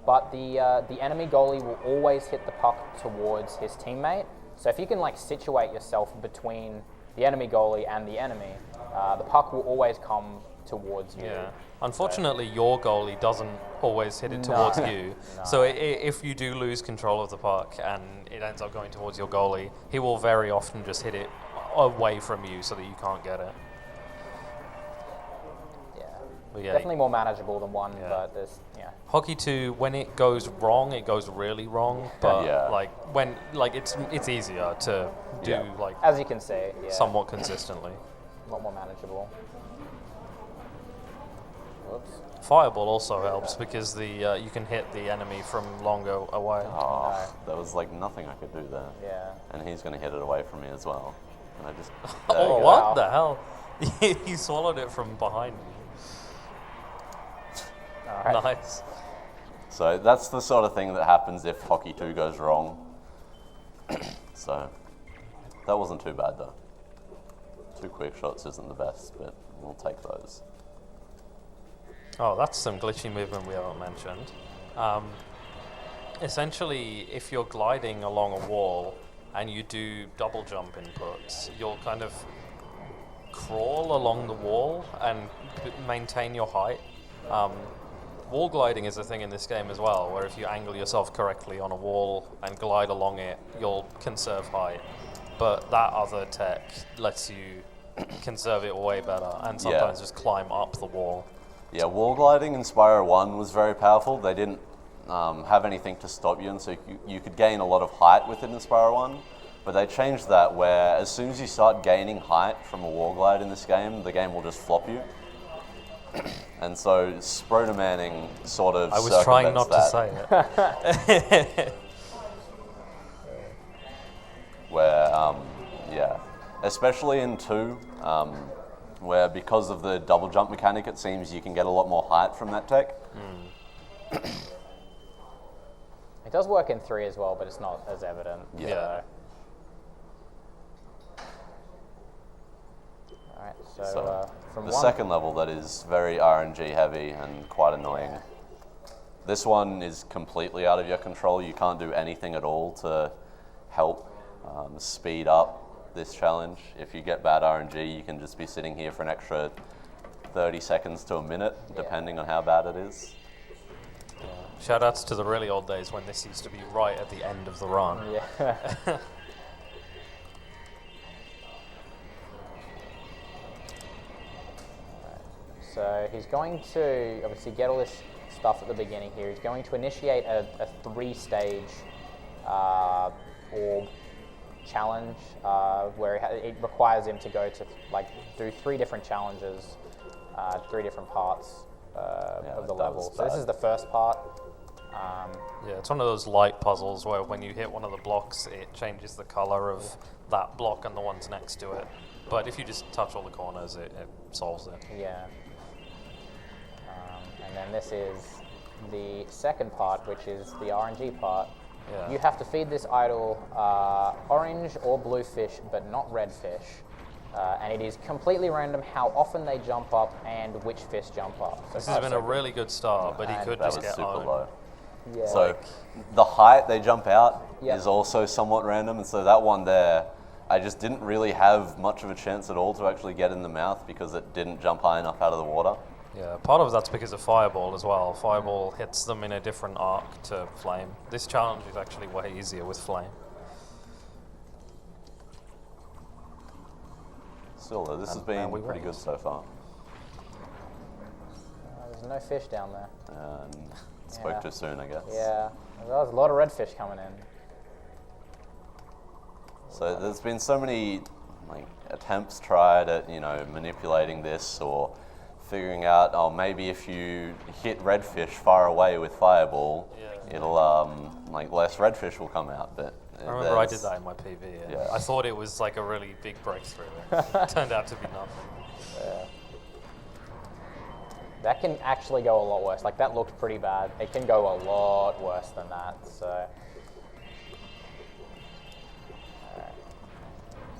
but the enemy goalie will always hit the puck towards his teammate. So if you can like situate yourself between the enemy goalie and the enemy, the puck will always come towards you. Yeah. Unfortunately, your goalie doesn't always hit it towards you. So if you do lose control of the puck and it ends up going towards your goalie, he will very often just hit it away from you so that you can't get it. Yeah. But yeah, Definitely more manageable than one, Yeah. but there's Hockey 2, when it goes wrong, it goes really wrong. But Yeah. it's easier to do Yeah. as you can see, somewhat consistently. a lot more manageable. Whoops. Fireball also helps because you can hit the enemy from longer away. Oh, there was like nothing I could do there. Yeah. And he's going to hit it away from me as well. And I just... Oh, there you go. what Wow. the hell? He swallowed it from behind me. Right. Nice. So that's the sort of thing that happens if Hockey 2 goes wrong. So that wasn't too bad though. 2 quick shots isn't the best, but we'll take those. Oh, that's some glitchy movement we haven't mentioned. Essentially, if you're gliding along a wall and you do double jump inputs, you'll kind of crawl along the wall and maintain your height. Wall gliding is a thing in this game as well, where if you angle yourself correctly on a wall and glide along it, you'll conserve height. But that other tech lets you conserve it way better and sometimes just climb up the wall. Yeah, wall gliding in Spyro 1 was very powerful. They didn't have anything to stop you, and so you could gain a lot of height with it in Spyro 1. But they changed that where as soon as you start gaining height from a wall glide in this game, the game will just flop you. And so Sproda Manning sort of I was trying not that, to say it. Where, especially in 2, where because of the double jump mechanic, it seems you can get a lot more height from that tech. It does work in 3 as well, but it's not as evident. Yeah. Alright, So so from the one, second level that is very RNG heavy and quite annoying. This one is completely out of your control. You can't do anything at all to help speed up this challenge. If you get bad RNG, you can just be sitting here for an extra 30 seconds to a minute, depending on how bad it is. Shoutouts to the really old days when this used to be right at the end of the run. yeah. So he's going to obviously get all this stuff at the beginning here. He's going to initiate a 3-stage orb challenge where it requires him to go to do 3 different challenges, 3 different parts of the level. So this is the first part. Yeah, it's one of those light puzzles where when you hit one of the blocks, it changes the color of that block and the ones next to it. But if you just touch all the corners, it solves it. Yeah. And then this is the second part, which is the RNG part. Yeah. You have to feed this idol orange or blue fish, but not red fish. And it is completely random how often they jump up and which fish jump up. So This has been a really good start, but he And could That just was get super owned. low. Yeah. So the height they jump out Yep. is also somewhat random, and so that one there, I just didn't really have much of a chance at all to actually get in the mouth because it didn't jump high enough out of the water. Yeah, part of that's because of Fireball as well. Fireball hits them in a different arc to Flame. This challenge is actually way easier with Flame. Still though, this has And been we pretty good raised. so far. There's no fish down there. And spoke Yeah. too soon, I guess. Yeah. There's a lot of redfish coming in. So there's been so many attempts tried at manipulating this or figuring out maybe if you hit redfish far away with Fireball, it'll less redfish will come out. But I remember I did that in my PV. And Yeah. I thought it was like a really big breakthrough. It turned out to be nothing. That can actually go a lot worse. Like, that looked pretty bad. It can go a lot worse than that. So,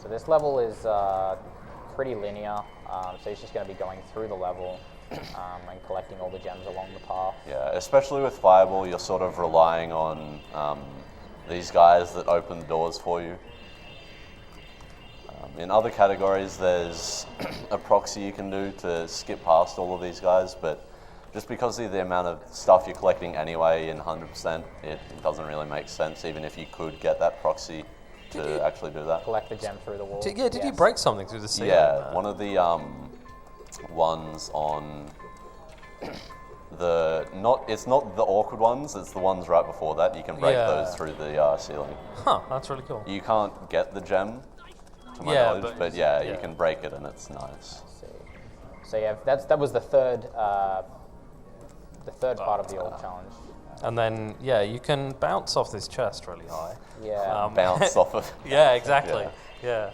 so this level is pretty linear. So he's just going to be going through the level and collecting all the gems along the path. Yeah, especially with Fireball, you're sort of relying on these guys that open the doors for you. In other categories, there's a proxy you can do to skip past all of these guys, but just because of the amount of stuff you're collecting anyway in 100%, it doesn't really make sense, even if you could get that proxy to actually do that. Collect the gem through the wall. Did you Yes. break something through the ceiling? Yeah, one of the ones on it's not the awkward ones, it's the ones right before that. You can break Yeah. those through the ceiling. Huh, that's really cool. You can't get the gem, to my Yeah, knowledge, but you yeah. can break it and it's nice. So yeah, that was the third part of the old challenge. And then, yeah, you can bounce off this chest really high. Yeah. Bounce off of Yeah, exactly. Yeah.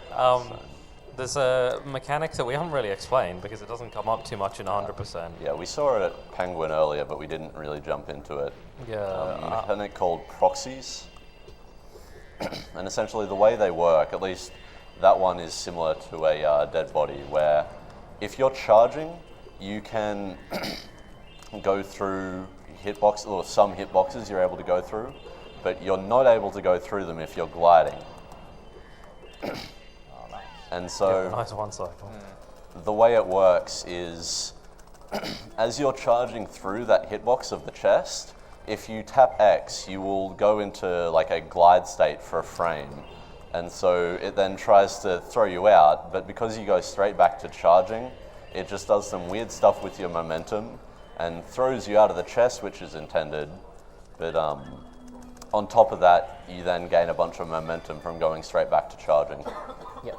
There's a mechanic that we haven't really explained because it doesn't come up too much in 100%. Yeah, we saw it at Penguin earlier, but we didn't really jump into it. Yeah. A mechanic called proxies. And essentially the way they work, at least that one is similar to a dead body, where if you're charging, you can go through hitboxes, or some hitboxes you're able to go through, but you're not able to go through them if you're gliding. And so nice one cycle. the way it works is as you're charging through that hitbox of the chest, if you tap X, you will go into like a glide state for a frame. And so it then tries to throw you out, but because you go straight back to charging, it just does some weird stuff with your momentum and throws you out of the chest, which is intended. But on top of that, you then gain a bunch of momentum from going straight back to charging. Yep.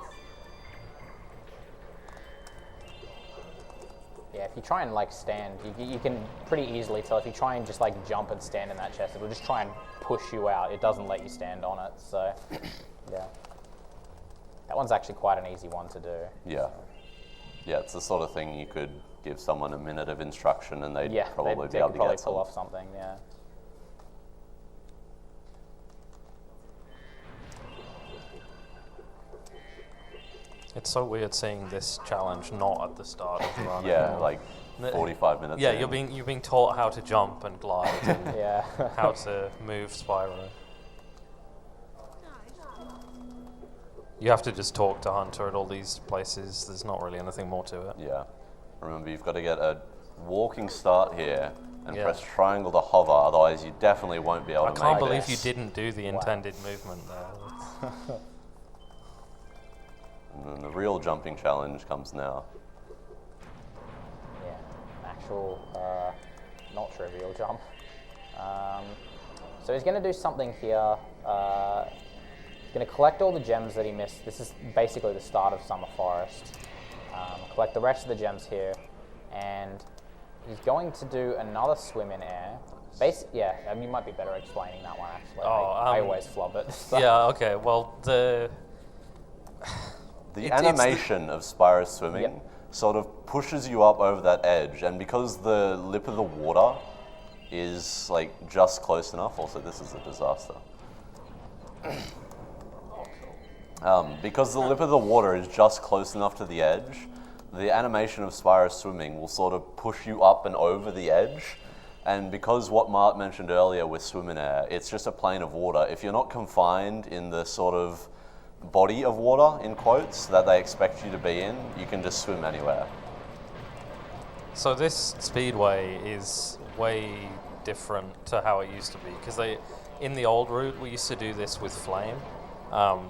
Yeah, if you try and like stand, you can pretty easily tell if you try and just like jump and stand in that chest, it'll just try and push you out. It doesn't let you stand on it, so yeah. That one's actually quite an easy one to do. Yeah. Yeah, it's the sort of thing you could give someone a minute of instruction and they'd probably be able to get pull off something, yeah. It's so weird seeing this challenge not at the start of the run. Yeah, like 45 minutes Yeah, in. you're being taught how to jump and glide and Yeah. how to move Spyro. You have to just talk to Hunter at all these places. There's not really anything more to it. Yeah. Remember, you've got to get a walking start here and Yeah. press triangle to hover, otherwise you definitely won't be able to make it. I can't believe you didn't do the intended movement there. And then the real jumping challenge comes now. Yeah, an actual, not trivial jump. So he's going to do something here. He's going to collect all the gems that he missed. This is basically the start of Summer Forest. Collect the rest of the gems here, and he's going to do another swim in air. You might be better explaining that one actually. I always flub it. So. Yeah, okay, well, The animation of Spyro swimming sort of pushes you up over that edge, and because the lip of the water is like just close enough, also this is a disaster. Because the lip of the water is just close enough to the edge, the animation of Spyro swimming will sort of push you up and over the edge. And because what Mark mentioned earlier with swim in air, it's just a plane of water. If you're not confined in the sort of body of water, in quotes, that they expect you to be in, you can just swim anywhere. So this speedway is way different to how it used to be, because in the old route we used to do this with flame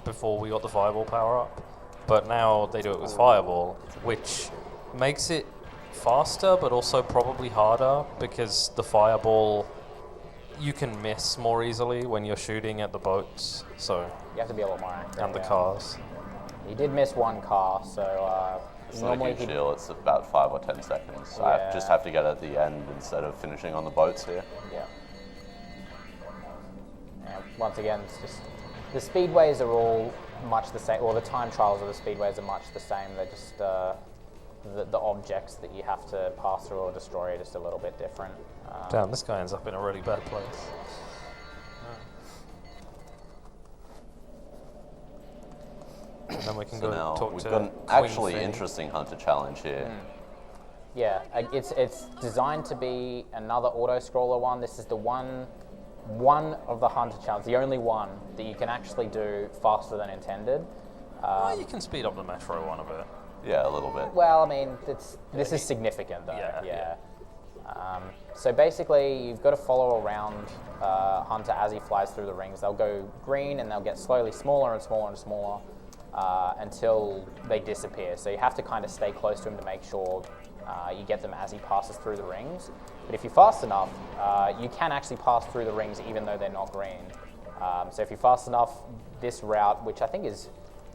before we got the fireball power up, but now they do it with fireball, which makes it faster but also probably harder, because the fireball you can miss more easily when you're shooting at the boats, so You have to be a lot more accurate. and the cars. He did miss one car, so It's not a normally huge deal, it's about 5 or 10 seconds. So I just have to get at the end instead of finishing on the boats here. Yeah. And once again, it's just the speedways are all much the same, or the time trials of the speedways are much the same. They're just the objects that you have to pass through or destroy are just a little bit different. Damn, this guy ends up in a really bad place. And then we can So go now talk we've to got an Queen actually Fee. interesting hunter challenge here. Yeah, it's designed to be another auto-scroller one. This is the one of the hunter challenges, the only one that you can actually do faster than intended. Well, you can speed up the Metro one a bit. Yeah, a little bit. Well, I mean, this is significant though. Yeah. So basically, you've got to follow around Hunter as he flies through the rings. They'll go green and they'll get slowly smaller and smaller and smaller until they disappear. So you have to kind of stay close to him to make sure you get them as he passes through the rings. But if you're fast enough, you can actually pass through the rings even though they're not green. So if you're fast enough, this route, which I think is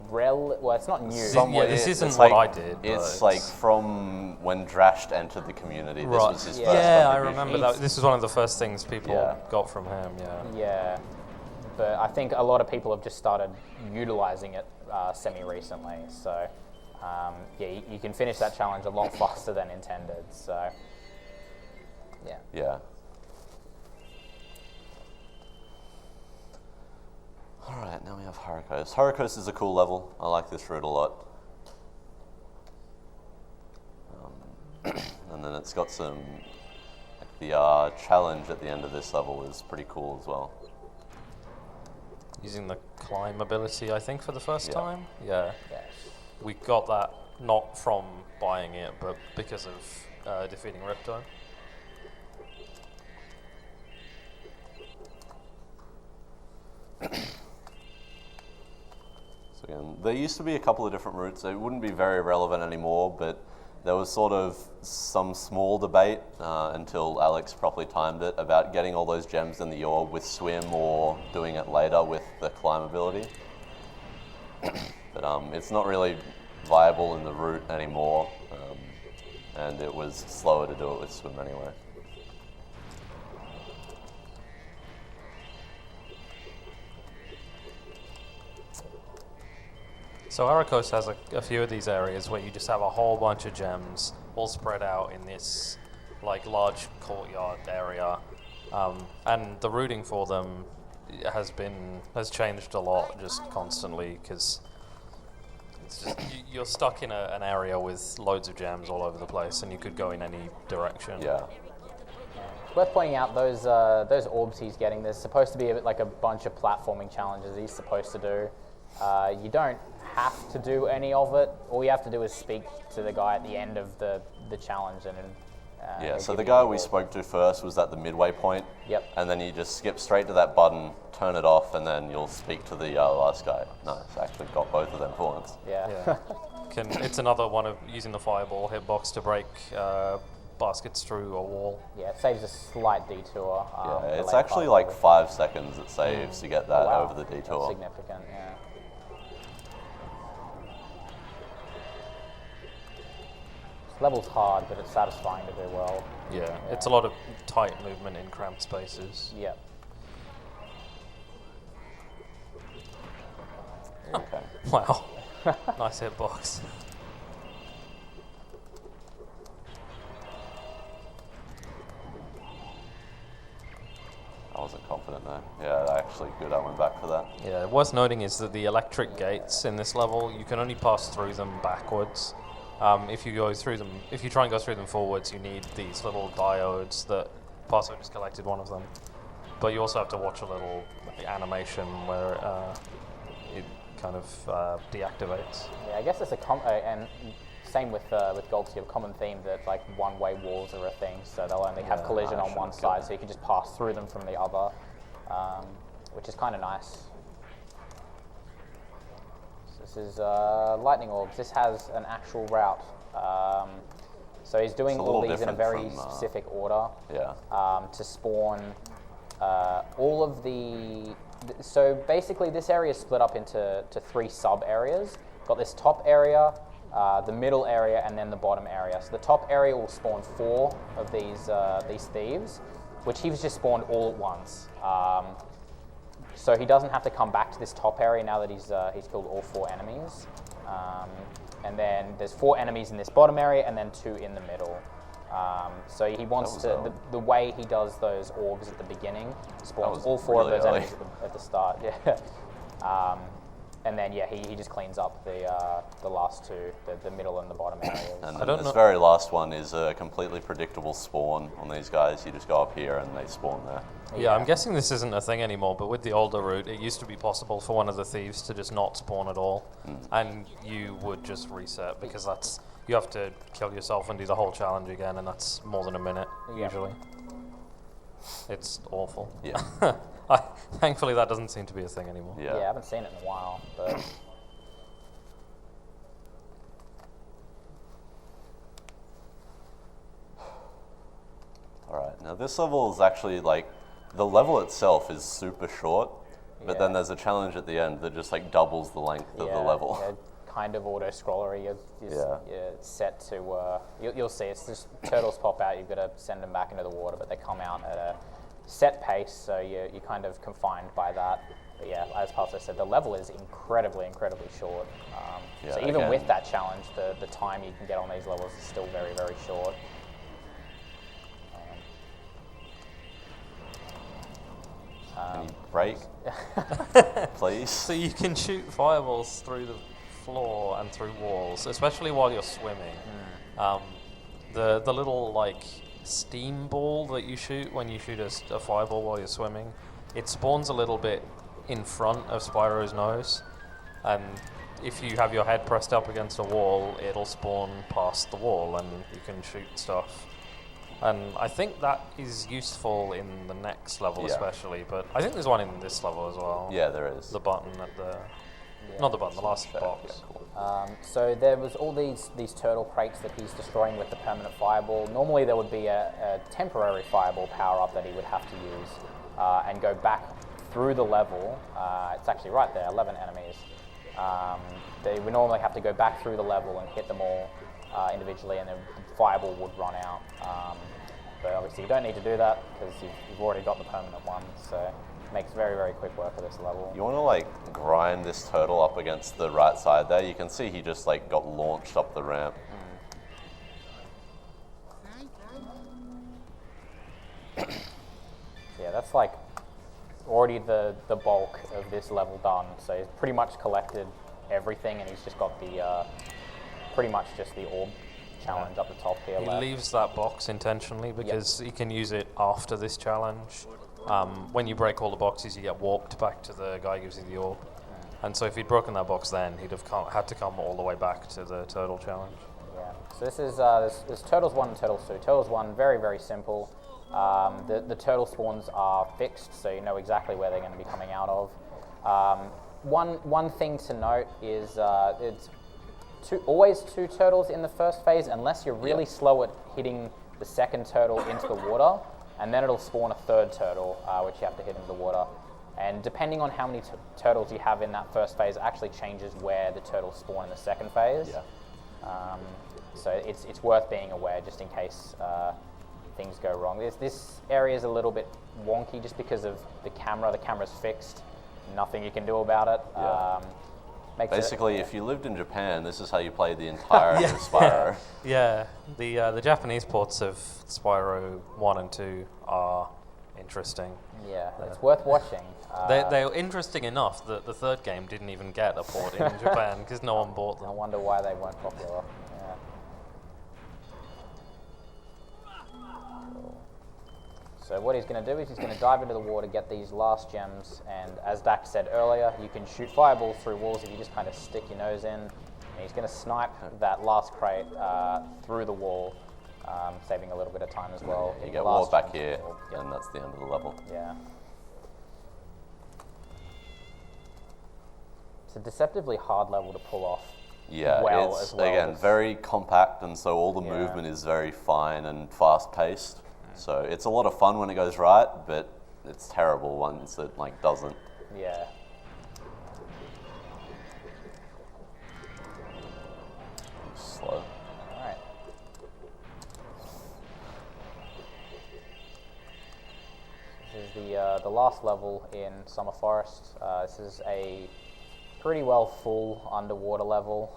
well, it's not new. This isn't it's what like- I did. It's but like from when Drashed entered the community. This Right. was his Yeah. first Yeah, I contribution. remember that. This is one of the first things people Yeah. got from him. Yeah. Yeah, but I think a lot of people have just started utilizing it semi-recently. So you can finish that challenge a lot faster than intended. So, yeah. Yeah. Alright, now we have Horikos. Horikos is a cool level. I like this route a lot. And then it's got some, like the challenge at the end of this level is pretty cool as well. Using the climb ability, I think, for the first Yeah. time. Yeah. Yes. We got that not from buying it, but because of defeating Ripto. So again, there used to be a couple of different routes. It wouldn't be very relevant anymore, but there was sort of some small debate until Alex properly timed it about getting all those gems in the orb with swim or doing it later with the climb ability. But it's not really viable in the route anymore, and it was slower to do it with swim anyway. So Aracos has a few of these areas where you just have a whole bunch of gems all spread out in this like large courtyard area, and the routing for them has changed a lot just constantly because it's just you're stuck in an area with loads of gems all over the place, and you could go in any direction. Yeah. It's worth pointing out those orbs he's getting. There's supposed to be like a bunch of platforming challenges he's supposed to do. You don't have to do any of it. All you have to do is speak to the guy at the end of the challenge, and Yeah, he'll so give the you guy the we orb. spoke to first was at the midway point. Yep. And then you just skip straight to that button, turn it off, and then you'll speak to the last guy. Nice, actually got both of them for once. Yeah. Yeah. It's another one of using the fireball hitbox to break baskets through a wall. Yeah, it saves a slight detour. Yeah, the it's later actually part of like it. 5 seconds it saves to get that Wow, over the that's detour. significant, yeah. This level's hard, but it's satisfying to do well. Yeah, it's a lot of tight movement in cramped spaces. Yep. Okay. Wow. Nice hitbox. I wasn't confident though. Yeah, actually good. I went back for that. Yeah, worth noting is that the electric gates in this level, you can only pass through them backwards. If you try and go through them forwards, you need these little diodes that Parso just collected one of them. But you also have to watch a little animation where it kind of deactivates. Yeah, I guess it's and same with Golds, you have a common theme that like one-way walls are a thing, so they'll only have Yeah, collision I on one should've side, got so you can just pass through them from the other, which is kind of nice. So this is lightning orbs. This has an actual route. So he's doing It's a all little these in a different very from, specific order Yeah. to spawn all of the. So basically, this area is split up into 3 sub areas. Got this top area, the middle area, and then the bottom area. So the top area will spawn 4 of these thieves, which he's just spawned all at once. So he doesn't have to come back to this top area now that he's killed all 4 enemies. And then there's 4 enemies in this bottom area, and then 2 in the middle. So he wants to, the way he does those orbs at the beginning, spawns all 4 really of those early. enemies at the start. Yeah. And then he just cleans up the last 2, the middle and the bottom areas. And I then don't this know- very last one is a completely predictable spawn on these guys. You just go up here and they spawn there. Yeah, I'm guessing this isn't a thing anymore, but with the older route, it used to be possible for one of the thieves to just not spawn at all, and you would just reset, because you have to kill yourself and do the whole challenge again, and that's more than a minute, Yeah. usually. It's awful. Yeah. Thankfully, that doesn't seem to be a thing anymore. Yeah. Yeah, I haven't seen it in a while, but Alright, now this level is actually like, the level itself is super short, but then Yeah. there's a challenge at the end that just like doubles the length of the level. Yeah, kind of auto-scrollery. Yeah. You're set to, you'll see, it's just turtles pop out, you've got to send them back into the water, but they come out at a set pace, so you're kind of confined by that. But yeah, as Parso said, the level is incredibly short. Yeah, So even again- with that challenge, the time you can get on these levels is still very short. Can you break? Please? So you can shoot fireballs through the floor and through walls, especially while you're swimming. The little like steam ball that you shoot when you shoot a fireball while you're swimming, it spawns a little bit in front of Spyro's nose, and if you have your head pressed up against a wall, it'll spawn past the wall and you can shoot stuff. And I think that is useful in the next level Yeah. especially, but I think there's one in this level as well. Yeah, there is. The button at the... Not the button, the last Check, box. yeah, cool. So there was all these turtle crates that he's destroying with the permanent fireball. Normally there would be a temporary fireball power-up that he would have to use and go back through the level. It's actually right there, 11 enemies. They would normally have to go back through the level and hit them all individually, and then the fireball would run out. But obviously you don't need to do that because you've already got the permanent one, so it makes very quick work of this level. You want to like grind this turtle up against the right side there. You can see he just like got launched up the ramp. Yeah, that's like already the bulk of this level done. So he's pretty much collected everything, and he's just got the pretty much just the orb challenge up the top here. He left. leaves that box intentionally because he can use it after this challenge. When you break all the boxes, you get warped back to the guy who gives you the orb. And so if he'd broken that box then, he'd have had to come all the way back to the turtle challenge. Yeah. So this is there's Turtles 1 and Turtles 2. Turtles 1, very simple. The turtle spawns are fixed, so you know exactly where they're going to be coming out of. One thing to note is it's always two turtles in the first phase, unless you're really slow at hitting the second turtle into the water, and then it'll spawn a third turtle, which you have to hit into the water. And depending on how many turtles you have in that first phase, it actually changes where the turtles spawn in the second phase. Yeah. So it's worth being aware just in case things go wrong. This area is a little bit wonky just because of the camera. The camera's fixed. Nothing you can do about it. Yeah. Makes Basically, if you lived in Japan, this is how you played the entirety of Spyro. Yeah, the Japanese ports of Spyro 1 and 2 are interesting. Yeah, it's worth watching. They're interesting enough that the third game didn't even get a port in Japan because no one bought I them. wonder why they weren't popular. Yeah. Cool. So what he's going to do is he's going to dive into the water, get these last gems, and as Dak said earlier, you can shoot fireballs through walls if you just kind of stick your nose in. And he's going to snipe that last crate through the wall, saving a little bit of time as well. You Hit get the last warped back gem. here, Yep. and that's the end of the level. Yeah. It's a deceptively hard level to pull off. Yeah, Well, it's as well. again very compact, and so all the Yeah. movement is very fine and fast paced. So it's a lot of fun when it goes right, but it's terrible once it like doesn't. Yeah. Slow. All right. This is the last level in Summer Forest. This is a pretty well full underwater level.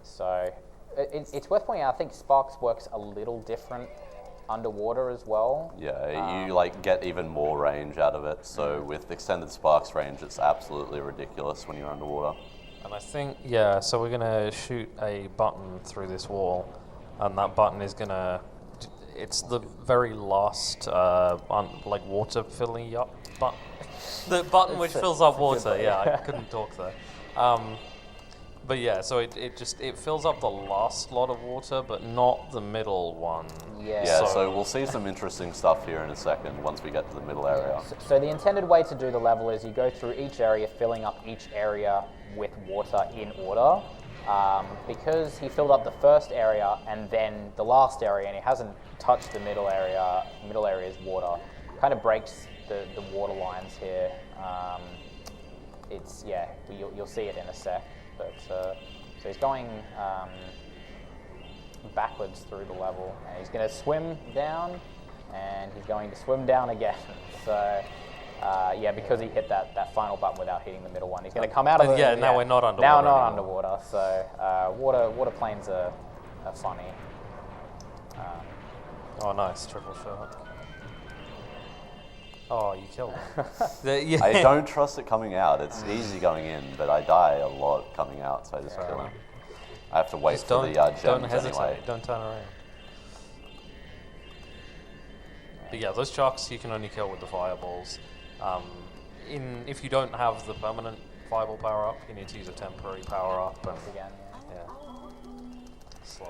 So it's worth pointing out, I think Sparks works a little different underwater as well. Yeah, you like get even more range out of it. So with extended sparks range, it's absolutely ridiculous when you're underwater. And I think, yeah, so we're going to shoot a button through this wall, and that button is going to, it's the very last, like, water filling up button. The button which fills up water, yeah, I couldn't talk there. But yeah, so it fills up the last lot of water, but not the middle one. Yeah. Yeah, so we'll see some interesting stuff here in a second once we get to the middle area. So the intended way to do the level is you go through each area, filling up each area with water in order. Because he filled up the first area and then the last area, and he hasn't touched the middle area. Middle area is water. Kind of breaks the water lines here. You'll see it in a sec. But so he's going backwards through the level, and he's going to swim down, and he's going to swim down again. So Yeah, because he hit that final button without hitting the middle one. He's going to come out of the... Yeah, now we're not underwater Now we're not anymore. underwater, so water planes are funny. Oh, nice, triple shot. Oh, you killed him. Yeah. I don't trust it coming out. It's easy going in, but I die a lot coming out, so I just kill him. I have to wait Just for the gems don't hesitate. anyway. Don't turn around. But yeah, those sharks you can only kill with the fireballs. If you don't have the permanent fireball power up, you need to use a temporary power up. And Again, yeah, slow.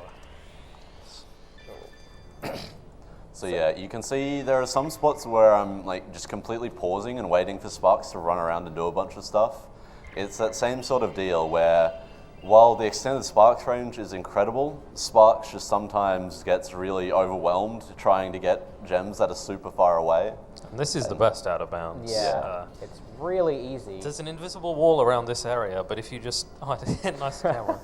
So yeah, you can see there are some spots where I'm like just completely pausing and waiting for Sparks to run around and do a bunch of stuff. It's that same sort of deal where while the extended Sparks range is incredible, Sparks just sometimes gets really overwhelmed trying to get gems that are super far away. And this is the best out of bounds. yeah. It's really easy. There's an invisible wall around this area, but if you just nice camera.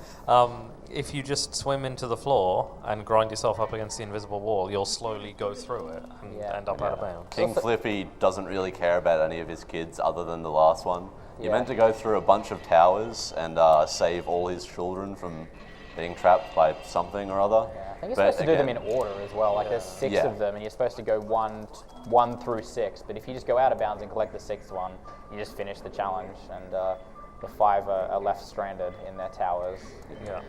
If you just swim into the floor and grind yourself up against the invisible wall, you'll slowly go through it and end up out of bounds. King Flippy doesn't really care about any of his kids other than the last one. You're meant to go through a bunch of towers and save all his children from being trapped by something or other. Yeah, I think you're supposed to do them in order as well. Like there's 6 of them, and you're supposed to go one through 6. But if you just go out of bounds and collect the 6th one, you just finish the challenge, and the 5 are left stranded in their towers. Yeah.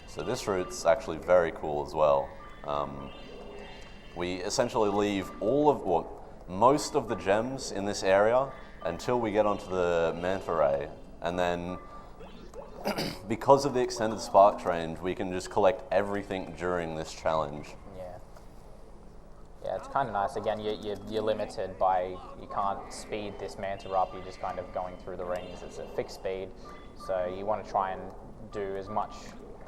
So this route's actually very cool as well. We essentially leave most of the gems in this area until we get onto the manta ray, and then because of the extended Sparks range, we can just collect everything during this challenge. Yeah, it's kind of nice. Again, you're limited by, you can't speed this manta up, you're just kind of going through the rings. It's a fixed speed, so you want to try and do as much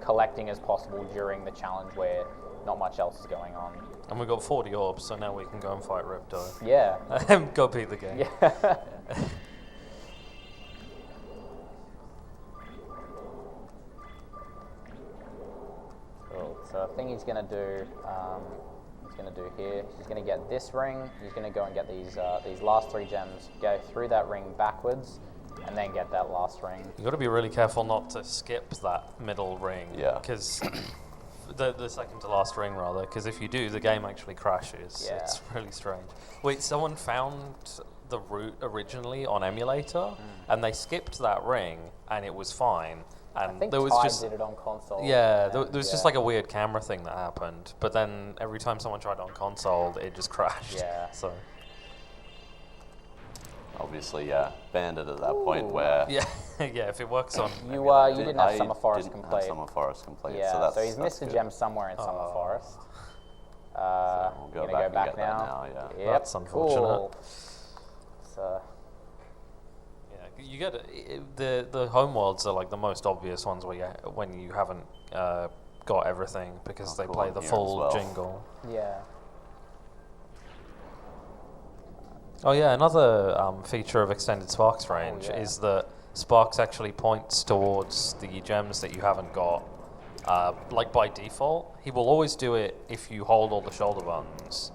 collecting as possible during the challenge where not much else is going on. And we've got 40 orbs, so now we can go and fight Ripto. Yeah. Go beat the game. Yeah. Cool. So I think he's going to do here. He's going to get this ring. He's going to go and get these last 3 gems. Go through that ring backwards, and then get that last ring. You've got to be really careful not to skip that middle ring. Yeah. Because the second to last ring, rather. Because if you do, the game actually crashes. Yeah. It's really strange. Wait, someone found the route originally on emulator, and they skipped that ring, and it was fine. And I think there was Tide just did it on console. yeah, there was just like a weird camera thing that happened. But then every time someone tried it on console, it just crashed. Yeah. So Obviously, banded at that point where yeah, yeah. If it works on You didn't have Summer Forest didn't have complete. Summer Forest complete, Yeah, so he's missed a good. gem somewhere in Summer Forest. We'll You're go gonna back go and back get that now. now, yeah. Yep, That's unfortunate. Cool. So, yeah, you get the home worlds are like the most obvious ones when you haven't got everything because they cool, play on the here full as well. jingle. yeah. Oh yeah, another feature of extended Sparks range is that Sparks actually points towards the gems that you haven't got. Like by default, he will always do it if you hold all the shoulder buttons.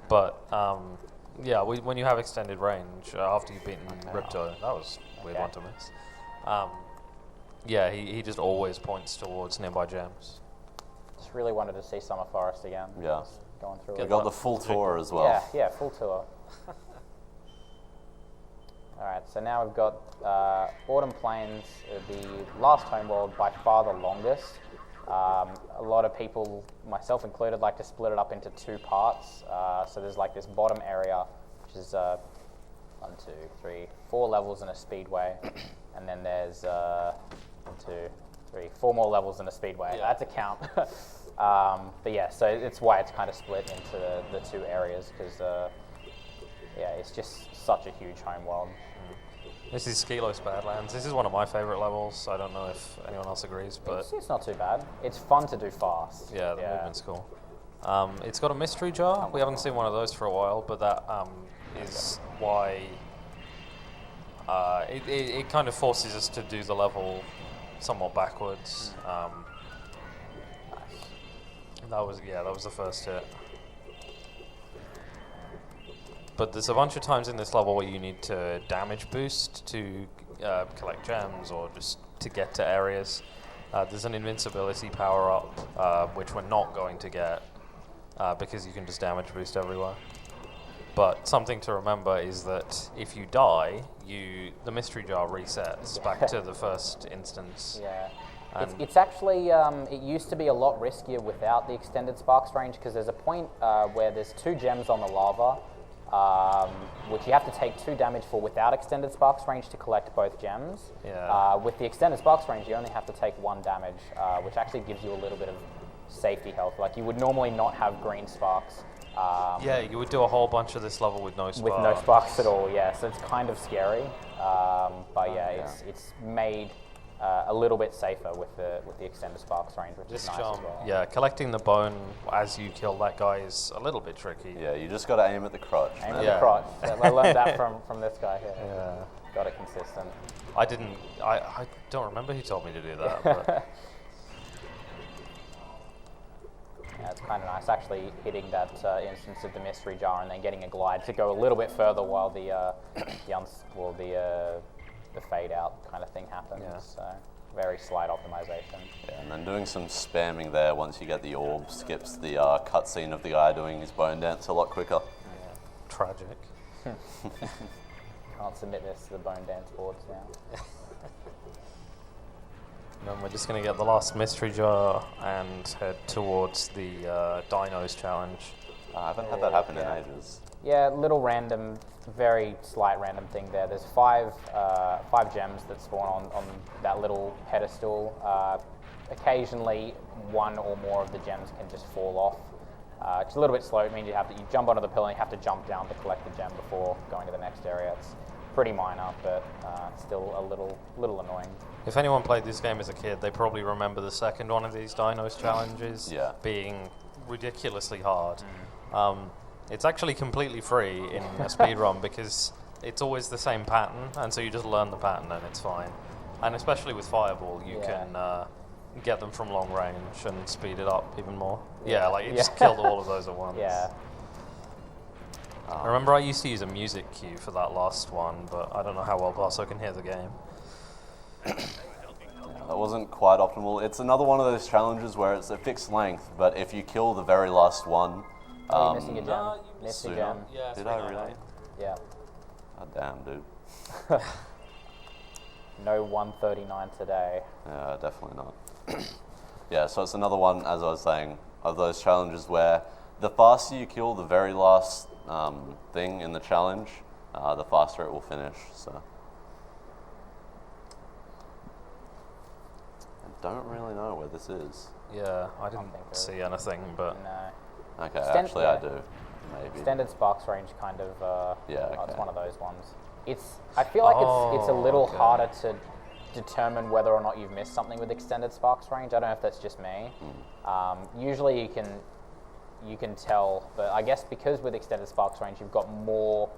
But yeah, when you have extended range after you've beaten Ripto, that was a weird one to miss. Yeah, he just always points towards nearby gems. Just really wanted to see Summer Forest again. Yeah. Going through We it. got the full tour as well. Yeah, full tour. Alright, so now we've got Autumn Plains, the last homeworld, by far the longest. A lot of people, myself included, like to split it up into 2 parts. So there's like this bottom area, which is 1, 2, 3, 4 levels in a speedway. And then there's 1, 2, 3, 4 more levels in a speedway. Yeah. That's a count. But yeah, so it's why it's kind of split into the 2 areas, because yeah, it's just such a huge homeworld. This is Skilos Badlands. This is one of my favorite levels. I don't know if anyone else agrees, but It's not too bad. It's fun to do fast. yeah, the movement's cool. It's got a mystery jar. We haven't seen one of those for a while, but that is why it kind of forces us to do the level somewhat backwards. That was the first hit. but there's a bunch of times in this level where you need to damage boost to collect gems or just to get to areas. There's an invincibility power up, which we're not going to get because you can just damage boost everywhere. But something to remember is that if you die, the mystery jar resets back to the first instance. Yeah. It's actually, it used to be a lot riskier without the extended sparks range, because there's a point where there's 2 gems on the lava, which you have to take 2 damage for without extended sparks range to collect both gems. Yeah. With the extended sparks range, you only have to take 1 damage, which actually gives you a little bit of safety health. Like, you would normally not have green sparks. Yeah, you would do a whole bunch of this level with no sparks. With no sparks at all, yeah. So it's kind of scary. But yeah, it's made a little bit safer with the extended sparks range, which is nice as well. Yeah, collecting the bone as you kill that guy is a little bit tricky. Yeah, you just got to aim at the crotch. Aim at the crotch. I learned that from this guy here. Yeah. Got it consistent. I don't remember who told me to do that. But yeah, it's kind of nice actually hitting that instance of the mystery jar and then getting a glide to go a little bit further while the fade out kind of thing happens. Yeah. So very slight optimization. Yeah, and then doing some spamming there once you get the orb skips the cutscene of the guy doing his bone dance a lot quicker. yeah, tragic. Can't submit this to the bone dance boards now. And then we're just going to get the last mystery jar and head towards the Dinos challenge. I haven't had that happen in ages. Yeah, little random, very slight random thing there. There's 5 gems that spawn on that little pedestal. Occasionally, 1 or more of the gems can just fall off. It's a little bit slow. It means you jump onto the pillar and you have to jump down to collect the gem before going to the next area. It's pretty minor, but still a little annoying. If anyone played this game as a kid, they probably remember the second one of these Dinos challenges being ridiculously hard. It's actually completely free in a speedrun because it's always the same pattern, and so you just learn the pattern and it's fine. And especially with Fireball, you can get them from long range and speed it up even more. Yeah, like it just killed all of those at once. Yeah. I remember I used to use a music cue for that last one, but I don't know how well Barso can hear the game. That wasn't quite optimal. It's another one of those challenges where it's a fixed length, but if you kill the very last one... you're missing a gem. Missed a gem. Yeah, Did I really? Yeah. God damn, dude. No 139 today. Yeah, definitely not. Yeah, so it's another one, as I was saying, of those challenges where the faster you kill the very last thing in the challenge, the faster it will finish. So I don't really know where this is. Yeah, I didn't see anything, but... No. Okay, actually I do. Maybe. Extended sparks range kind of, okay. It's one of those ones. I feel like it's a little harder to determine whether or not you've missed something with extended sparks range. I don't know if that's just me. Usually you can tell, but I guess because with extended sparks range you've got more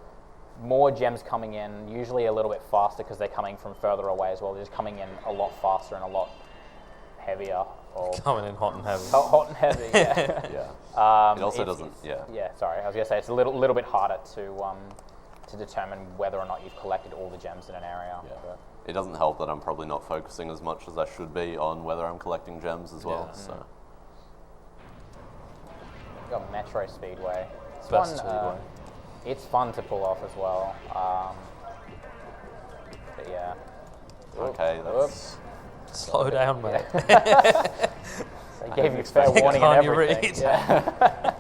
gems coming in, usually a little bit faster because they're coming from further away as well. They're just coming in a lot faster and a lot heavier. Coming in hot and heavy. Hot and heavy, yeah. Yeah. It also doesn't. Yeah. Yeah. Sorry, I was gonna say it's a little bit harder to determine whether or not you've collected all the gems in an area. Yeah. It doesn't help that I'm probably not focusing as much as I should be on whether I'm collecting gems as well. Yeah. So. We've got Metro Speedway. Best Speedway. It's fun to pull off as well. But yeah. Okay, that's. Slow down, mate. They gave you fair warning and everything. Read? Yeah.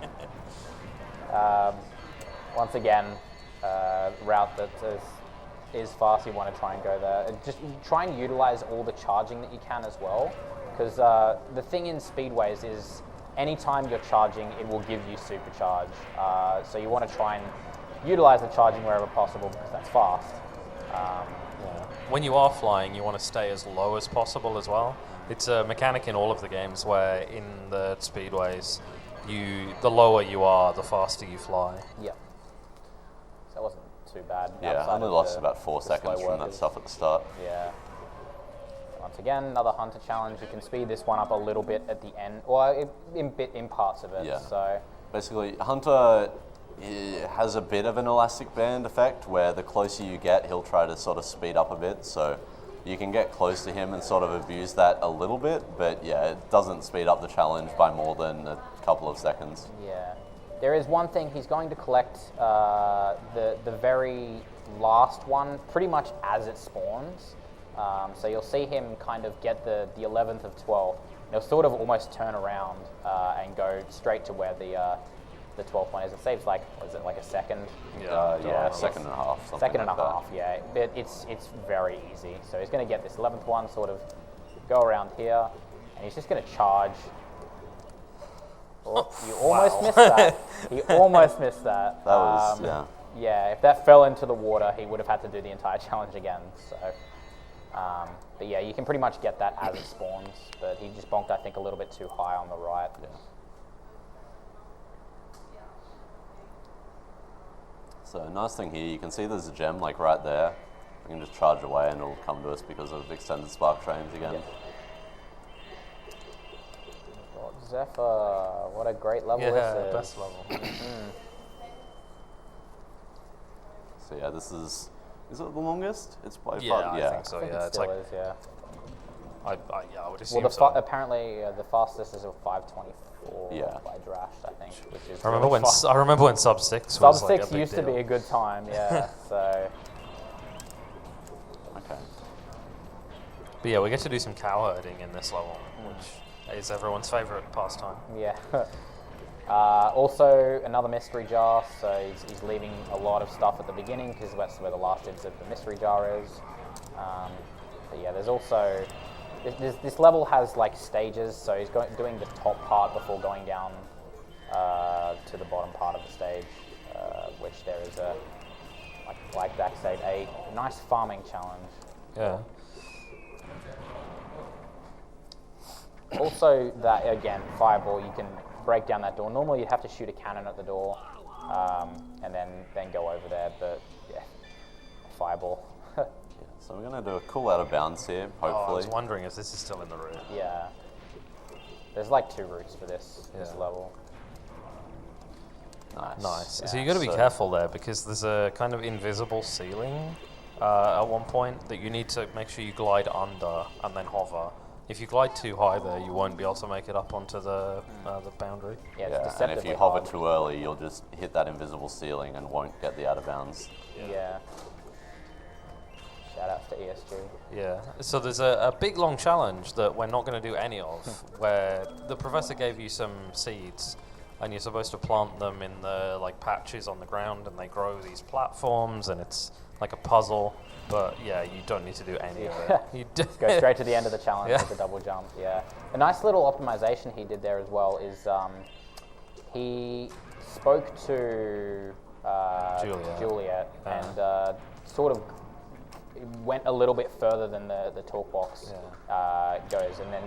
Once again, route that is fast. You want to try and go there. Just try and utilize all the charging that you can as well, because the thing in speedways is anytime you're charging, it will give you supercharge. So you want to try and utilize the charging wherever possible because that's fast. When you are flying, you want to stay as low as possible as well. It's a mechanic in all of the games where in the speedways, the lower you are, the faster you fly. Yeah. So it wasn't too bad. Yeah, I only lost about 4 seconds from that stuff at the start. Yeah. Once again, another hunter challenge. You can speed this one up a little bit at the end, or in parts of it. Yeah. So basically, hunter it has a bit of an elastic band effect where the closer you get, he'll try to sort of speed up a bit. So you can get close to him and sort of abuse that a little bit, but yeah, it doesn't speed up the challenge by more than a couple of seconds. Yeah. There is one thing, he's going to collect the very last one pretty much as it spawns. So you'll see him kind of get the 11th of 12. He'll sort of almost turn around and go straight to where the 12th one is. It saves like, what is it, like a second? Yeah, second and a half. Something Second and like a half, yeah. But it's very easy. So he's going to get this 11th one, sort of go around here, and he's just going to charge. Oh, you almost missed that. He almost missed that. That was, yeah. Yeah, if that fell into the water, he would have had to do the entire challenge again. So, but yeah, you can pretty much get that as it spawns. But he just bonked, I think, a little bit too high on the right. Yeah. So nice thing here, you can see there's a gem like right there. We can just charge away and it'll come to us because of extended spark range again. Yep. God, Zephyr, what a great level this is. Yeah, best level. So yeah, this is it the longest? It's by Yeah, far, I think so. I think Yeah, it it's still like is, yeah. I would assume Well, so. apparently the fastest is a 524 Yeah. by Drash, I think, which is I remember when Sub 6 Sub was like 6 a big used deal. to be a good time, yeah. So Okay. But yeah, we get to do some cow herding in this level, which is everyone's favourite pastime. yeah. Also, another mystery jar, so he's leaving a lot of stuff at the beginning because that's where the last dibs of the mystery jar is. But yeah, there's also, this level has like stages, so he's doing the top part before going down to the bottom part of the stage, which there is a like back stage 8, nice farming challenge. Yeah. Also, that again, fireball, you can break down that door. Normally, you'd have to shoot a cannon at the door and then go over there, but yeah, fireball. So we're going to do a cool out of bounds here, Oh, I hopefully. was wondering if this is still in the route. Yeah. There's like 2 routes for this Yeah. level. Nice. Yeah, So you got to be so- careful there because there's a kind of invisible ceiling at one point that you need to make sure you glide under and then hover. If you glide too high there, you won't be able to make it up onto the boundary. Yeah, it's Yeah, and deceptively if you hover hard. too early, you'll just hit that invisible ceiling and won't get the out of bounds. Yeah. Shout outs to ESG. Yeah. So there's a big long challenge that we're not going to do any of, where the professor gave you some seeds, and you're supposed to plant them in the like patches on the ground, and they grow these platforms, and it's like a puzzle. But yeah, you don't need to do any of it. You Go straight to the end of the challenge Yeah. with the double jump. Yeah. A nice little optimization he did there as well is he spoke to Juliet and sort of went a little bit further than the talk box goes, and then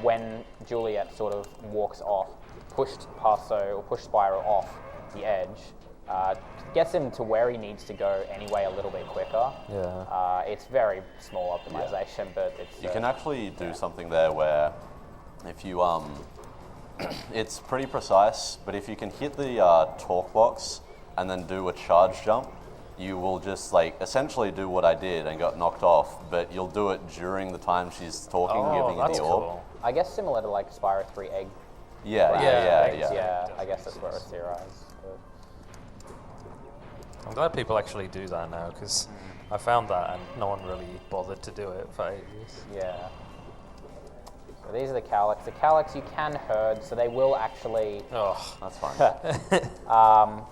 when Juliet sort of walks off, pushed Spyro off the edge, gets him to where he needs to go anyway a little bit quicker. Yeah. It's very small optimization, but it's You can actually do something there where if you, it's pretty precise, but if you can hit the talk box and then do a charge jump, you will just like essentially do what I did and got knocked off, but you'll do it during the time she's talking, giving you that's the orb. cool. I guess similar to like Spyro 3 egg. Yeah, rounds, yeah. Yeah, I guess that's where it's theorized. I'm glad people actually do that now because I found that and no one really bothered to do it for ages. Yeah. So these are the Calyx. The Calyx you can herd, so they will actually. Oh, That's fine.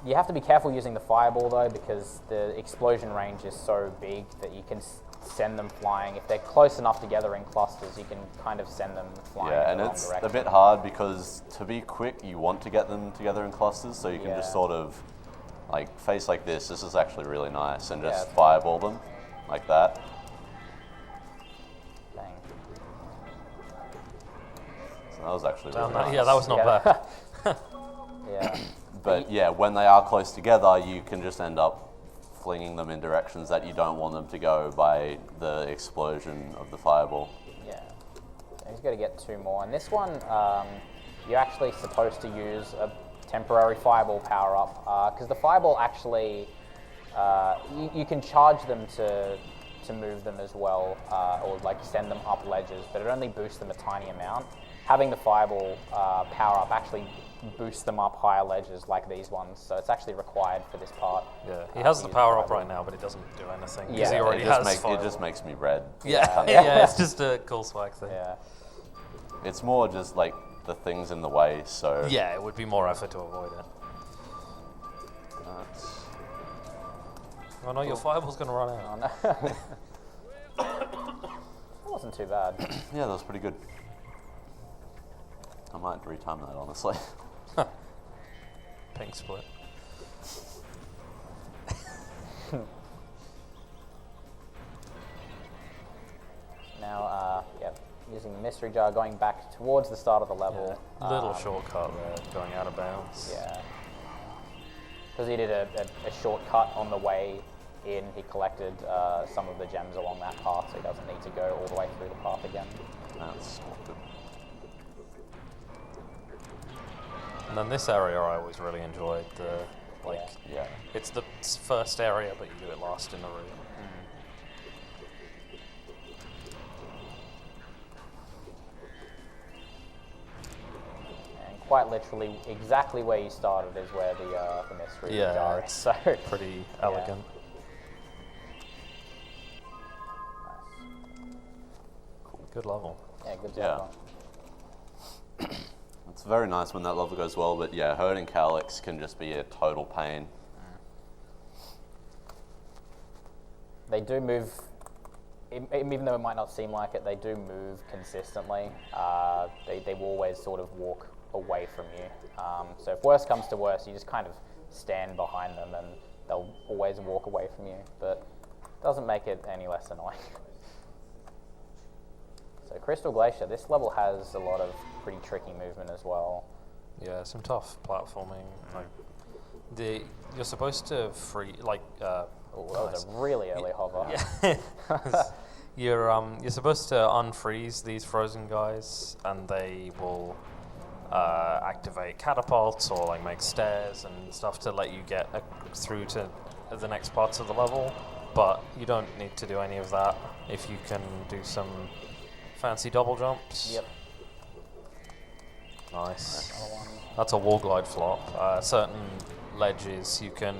You have to be careful using the fireball though, because the explosion range is so big that you can send them flying. If they're close enough together in clusters, you can kind of send them flying Yeah, in and the wrong it's direction. a bit hard because to be quick, you want to get them together in clusters, so you can just Yeah. sort of like face like this. This is actually really nice, and just Yeah. fireball them like that. Dang. So that was actually really nice. yeah, that was not Yeah. bad. Yeah. But yeah, when they are close together, you can just end up flinging them in directions that you don't want them to go by the explosion of the fireball. Yeah. So he's got to get 2 more. And this one, you're actually supposed to use a temporary fireball power-up, because the fireball actually, you can charge them to move them as well, or like send them up ledges, but it only boosts them a tiny amount. Having the fireball power-up actually boosts them up higher ledges like these ones, so it's actually required for this part. Yeah, he has the power up right now, but it doesn't do anything because he already has it just makes me red. Yeah, yeah, it's just a cool swag thing. Yeah. It's more just like the things in the way, so... Yeah, it would be more effort to avoid it. Oh no, your fireball's going to run out. Oh, no. That wasn't too bad. Yeah, that was pretty good. I might retime that, honestly. Pink split. Now, using the mystery jar, going back towards the start of the level. Yeah, little shortcut there, going out of bounds. Yeah. Because he did a shortcut on the way in, he collected some of the gems along that path, so he doesn't need to go all the way through the path again. That's not good. And then this area I always really enjoyed. Yeah. It's the first area, but you do it last in the room. And quite literally, exactly where you started is where the mystery jar is. So pretty elegant. Cool. Good level. Yeah, good job. It's very nice when that level goes well, but yeah, herding Calyx can just be a total pain. They do move, even though it might not seem like it, they do move consistently. They will always sort of walk away from you. So if worse comes to worse, you just kind of stand behind them and they'll always walk away from you, but it doesn't make it any less annoying. So Crystal Glacier, this level has a lot of pretty tricky movement as well. Yeah, some tough platforming. Like you're supposed to That was a really early hover. Yeah. You're supposed to unfreeze these frozen guys, and they will activate catapults or like make stairs and stuff to let you get through to the next parts of the level. But you don't need to do any of that if you can do some fancy double jumps. Yep. Nice. That's a wall glide flop. Certain ledges you can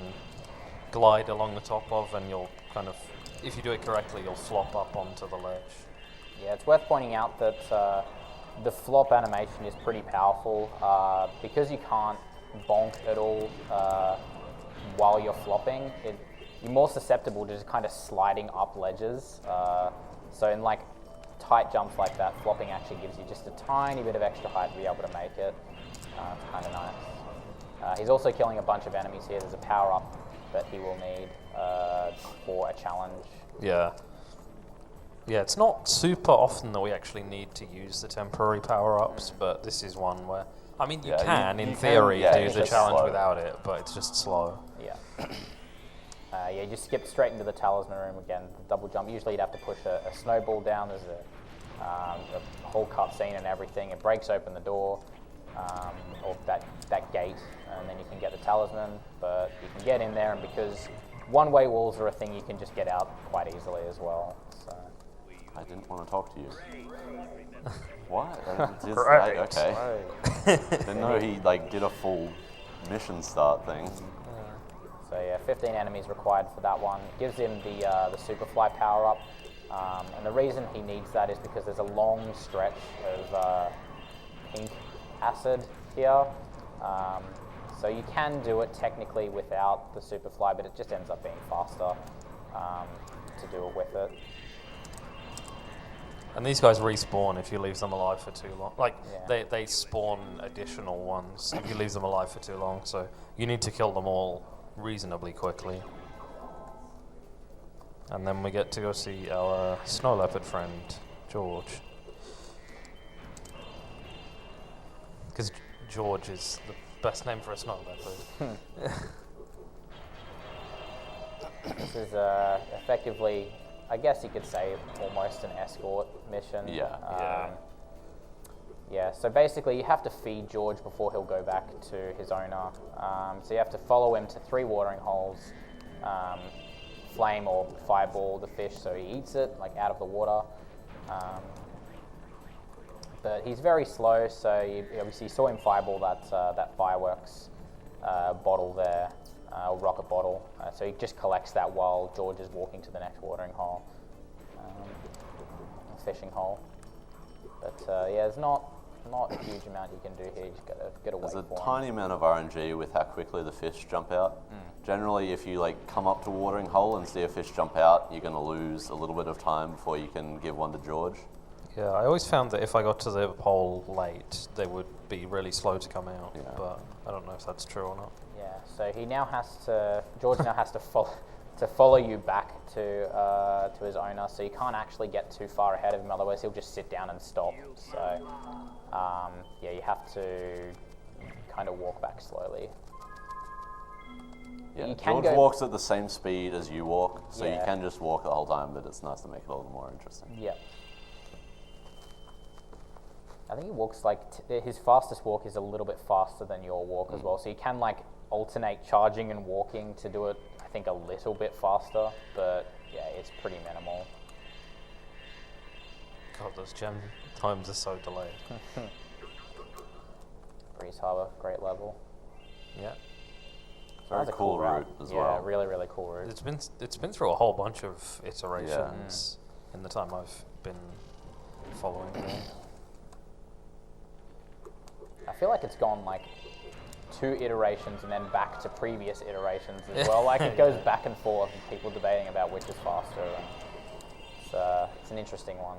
glide along the top of, and you'll kind of, if you do it correctly, you'll flop up onto the ledge. Yeah, it's worth pointing out that the flop animation is pretty powerful because you can't bonk at all while you're flopping. You're more susceptible to just kind of sliding up ledges. So in like tight jumps like that, flopping actually gives you just a tiny bit of extra height to be able to make it. It's kind of nice. He's also killing a bunch of enemies here. There's a power up that he will need for a challenge. Yeah. Yeah, it's not super often that we actually need to use the temporary power-ups, but this is one where, I mean, you can, in theory, do the challenge without it, but it's just slow. Yeah. You just skip straight into the talisman room again, the double jump. Usually you'd have to push a snowball down. There's a whole cutscene and everything. It breaks open the door, or that gate, and then you can get the talisman, but you can get in there, and because one-way walls are a thing, you can just get out quite easily as well. So. I didn't want to talk to you. What? Okay. Didn't know he did a full mission start thing. So yeah, 15 enemies required for that one. Gives him the Superfly power up, and the reason he needs that is because there's a long stretch of pink acid here. So you can do it technically without the Superfly, but it just ends up being faster to do it with it. And these guys respawn if you leave them alive for too long. They spawn additional ones if you leave them alive for too long, so you need to kill them all reasonably quickly. And then we get to go see our snow leopard friend, George. Because George is the best name for a snow leopard. This is effectively, I guess you could say, almost an escort mission. Yeah. Yeah, so basically you have to feed George before he'll go back to his owner. So you have to follow him to 3 watering holes, flame or fireball the fish so he eats it, like out of the water. But he's very slow, so you obviously saw him fireball that fireworks bottle there, or rocket bottle. So he just collects that while George is walking to the next watering hole, fishing hole. But yeah, there's not a huge amount you can do here. You just gotta wait for There's a tiny amount of RNG with how quickly the fish jump out. Generally, if you like come up to a watering hole and see a fish jump out, you're going to lose a little bit of time before you can give one to George. Yeah, I always found that if I got to the hole late, they would be really slow to come out. Yeah. But I don't know if that's true or not. Yeah, so George now has to follow you back to his owner, so you can't actually get too far ahead of him, otherwise he'll just sit down and stop. So yeah, you have to kind of walk back slowly. Yeah, You can George go- walks at the same speed as you walk, so you Yeah. can just walk the whole time, but it's nice to make it a little more interesting. Yeah. I think he walks like, his fastest walk is a little bit faster than your walk as well, so you can like alternate charging and walking to do it, I think, a little bit faster, but yeah, it's pretty minimal. God, those gem times are so delayed. Breeze Harbor, great level. Yeah. Very That's a cool route as well. Yeah, really, really cool route. It's been through a whole bunch of iterations in the time I've been following the game. I feel like it's gone like 2 iterations and then back to previous iterations as well. Like it goes back and forth and people debating about which is faster. And it's an interesting one.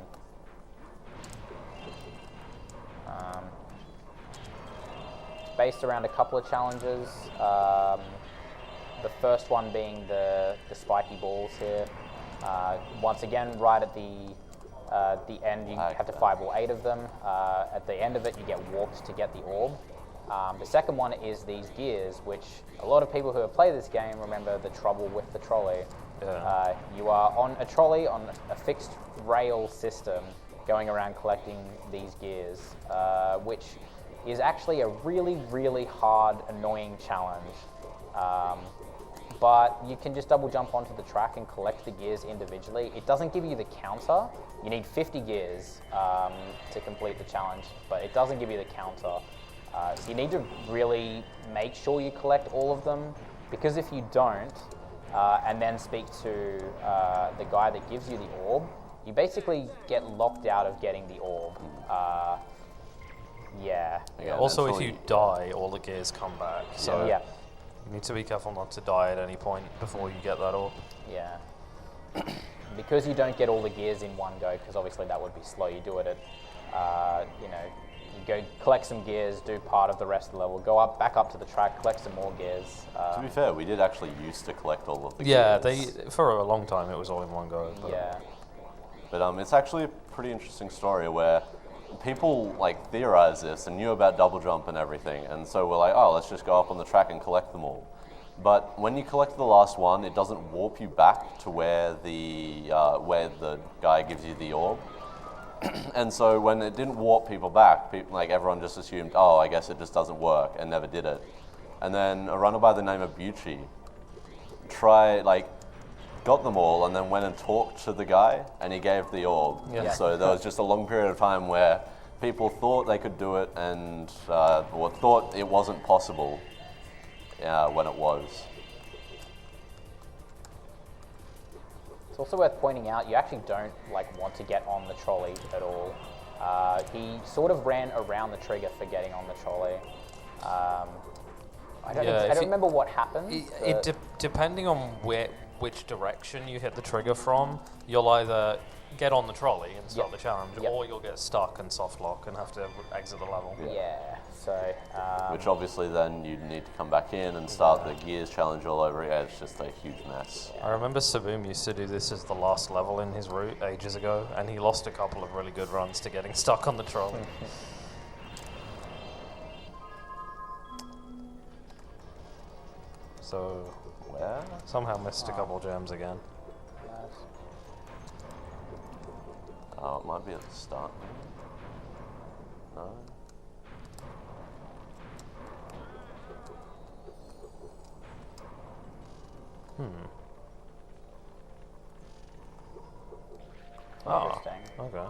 Based around a couple of challenges. The first one being the spiky balls here. Once again, right at the end, you have to fireball 8 of them. At the end of it, you get warped to get the orb. The second one is these gears, which a lot of people who have played this game remember the trouble with the trolley. Yeah. You are on a trolley on a fixed rail system going around collecting these gears, which is actually a really, really hard, annoying challenge. But you can just double jump onto the track and collect the gears individually. It doesn't give you the counter. You need 50 gears to complete the challenge, but it doesn't give you the counter. So you need to really make sure you collect all of them, because if you don't, and then speak to the guy that gives you the orb, you basically get locked out of getting the orb. Yeah. Also, if eventually- you die, all the gears come back. So Yeah. you need to be careful not to die at any point before you get that orb. Yeah. Because you don't get all the gears in one go, because obviously that would be slow. You do it at, you go collect some gears, do part of the rest of the level, go back up to the track, collect some more gears. To be fair, we did actually used to collect all of the Yeah, gears. for a long time it was all in one go. But Yeah. But it's actually a pretty interesting story where people like theorize this and knew about double jump and everything, and so we're like, oh, let's just go up on the track and collect them all. But when you collect the last one, it doesn't warp you back to where the guy gives you the orb. And so when it didn't warp people back, like everyone just assumed, oh, I guess it just doesn't work, and never did it. And then a runner by the name of Bucci got them all and then went and talked to the guy and he gave the orb. Yeah. So there was just a long period of time where people thought they could do it and or thought it wasn't possible when it was. It's also worth pointing out, you actually don't want to get on the trolley at all. He sort of ran around the trigger for getting on the trolley. I don't remember what happened. Depending on which direction you hit the trigger from, you'll either get on the trolley and start the challenge, or you'll get stuck and soft lock and have to exit the level. Yeah, so... Which obviously then you'd need to come back in and start the gears challenge all over again. It's just a huge mess. I remember Saboom used to do this as the last level in his route ages ago, and he lost a couple of really good runs to getting stuck on the trolley. So, Where? somehow missed a couple gems again. Oh, it might be at the start. No. Interesting. Okay.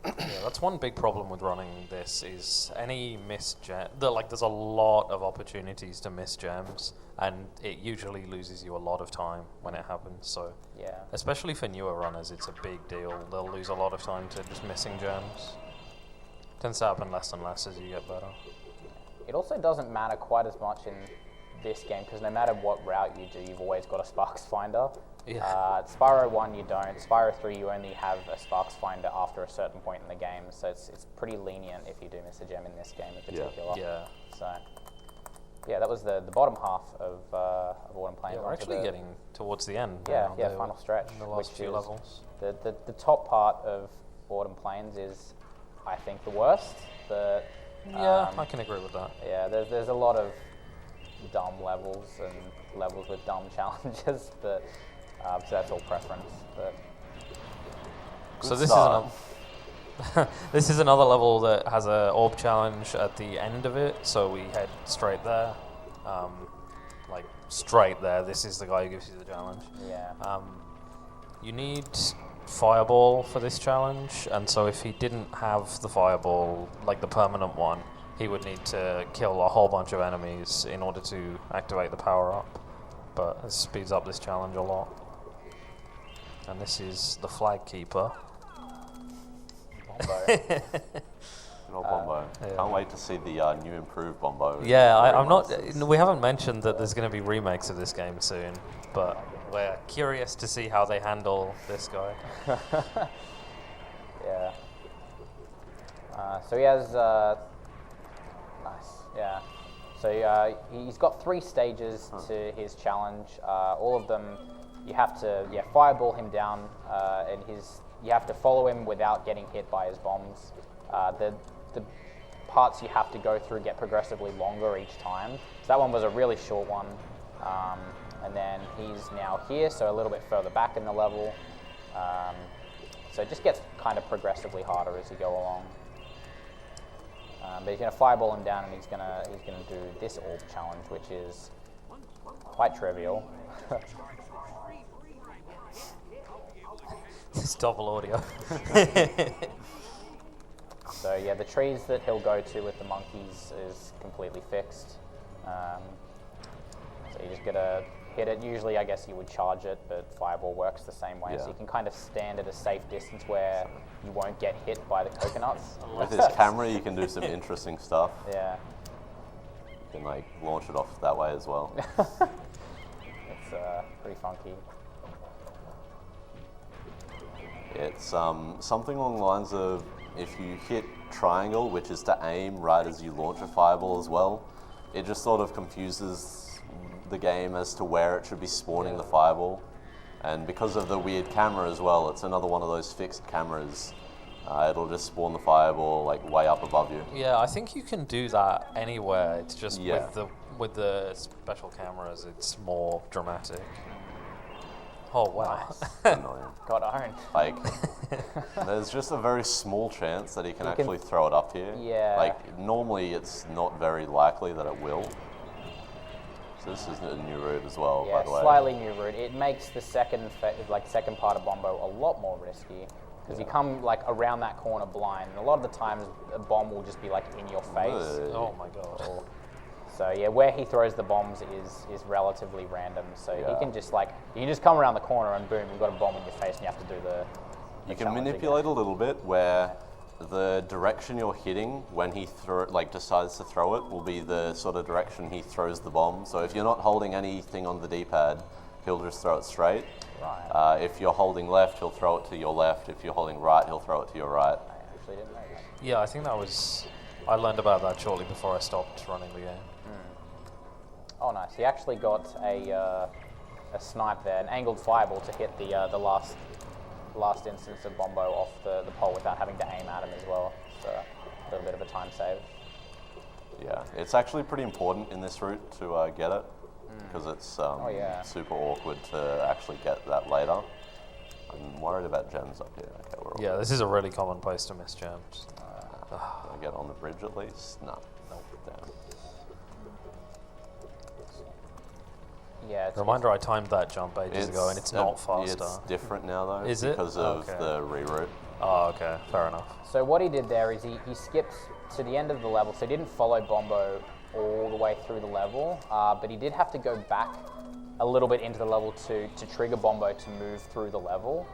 Yeah, that's one big problem with running this is any missed gem. There's a lot of opportunities to miss gems, and it usually loses you a lot of time when it happens. So, Yeah. especially for newer runners, it's a big deal. They'll lose a lot of time to just missing gems. Tends to happen less and less as you get better. It also doesn't matter quite as much in this game because no matter what route you do, you've always got a Sparks Finder. Yeah. Spyro 1 you don't. Spyro 3 you only have a Sparks Finder after a certain point in the game, so it's pretty lenient if you do miss a gem in this game in particular. Yeah. So, yeah, that was the bottom half of Autumn Plains. Yeah, we're onto actually the- getting towards the end. Yeah, now, yeah, the- final stretch. The last which few is levels. The top part of Autumn Plains is, I think, the worst. But Yeah, I can agree with that. yeah, there's a lot of dumb levels and levels with dumb challenges, but so that's all preference. But So this start. is this is another level that has a orb challenge at the end of it. So we head straight there, like straight there. This is the guy who gives you the challenge. yeah, You need fireball for this challenge, and so if he didn't have the fireball, like the permanent one, he would need to kill a whole bunch of enemies in order to activate the power up. But it speeds up this challenge a lot. And this is the flag keeper. Bombo. Good old Bombo. yeah. Can't wait to see the new improved Bombo. Yeah, I'm not. Remasters. We haven't mentioned that there's going to be remakes of this game soon, but we're curious to see how they handle this guy. Yeah. So he has nice. Yeah. So he's got 3 stages to his challenge. All of them, you have to fireball him down, and you have to follow him without getting hit by his bombs. The parts you have to go through get progressively longer each time. So that one was a really short one. And then he's now here, so a little bit further back in the level. So it just gets kind of progressively harder as you go along. But he's going to fireball him down, and he's going to do this orb challenge, which is quite trivial. It's double audio. So yeah, the trees that he'll go to with the monkeys is completely fixed. So you just gotta hit it. Usually, I guess you would charge it, but fireball works the same way. Yeah. So you can kind of stand at a safe distance where you won't get hit by the coconuts. With this camera, you can do some interesting stuff. Yeah, You can like launch it off that way as well. it's pretty funky. It's something along the lines of if you hit triangle, which is to aim right as you launch a fireball as well, it just sort of confuses the game as to where it should be spawning the fireball. And because of the weird camera as well, it's another one of those fixed cameras. It'll just spawn the fireball like way up above you. Yeah, I think you can do that anywhere. It's just Yeah. with the special cameras, it's more dramatic. Oh wow! Annoying. Got owned. Like, there's just a very small chance that he can can- actually throw it up here. Yeah. Like, normally it's not very likely that it will. So this is a new route as well, Yeah, by the way. slightly new route. It makes the second part of Bombo a lot more risky because you come like around that corner blind, and a lot of the times a bomb will just be like in your face. Ugh. Oh my god! So yeah, where he throws the bombs is relatively random. So Yeah. he can just you just come around the corner and boom, you've got a bomb in your face, and you have to do the You can challenge manipulate again. a little bit where the direction you're hitting when he decides to throw it will be the sort of direction he throws the bomb. So if you're not holding anything on the D-pad, he'll just throw it straight. Right. If you're holding left, he'll throw it to your left. If you're holding right, he'll throw it to your right. I actually didn't know that. Yeah, I think that was. I learned about that shortly before I stopped running the game. Oh, nice. He actually got a snipe there, an angled fireball to hit the last instance of Bombo off the pole without having to aim at him as well. So a little bit of a time save. Yeah, it's actually pretty important in this route to get it because it's yeah. super awkward to actually get that later. I'm worried about gems up here. Okay, we're all Yeah, good. this is a really common place to miss gems. Can I get on the bridge at least? No. Nope. Damn. Yeah. It's, Reminder, I timed that jump ages ago, and it's not faster. It's different now though. Is it? Because of Okay. the reroute. Oh, okay, fair enough. So what he did there is he skipped to the end of the level, so he didn't follow Bombo all the way through the level, but he did have to go back a little bit into the level to trigger Bombo to move through the level.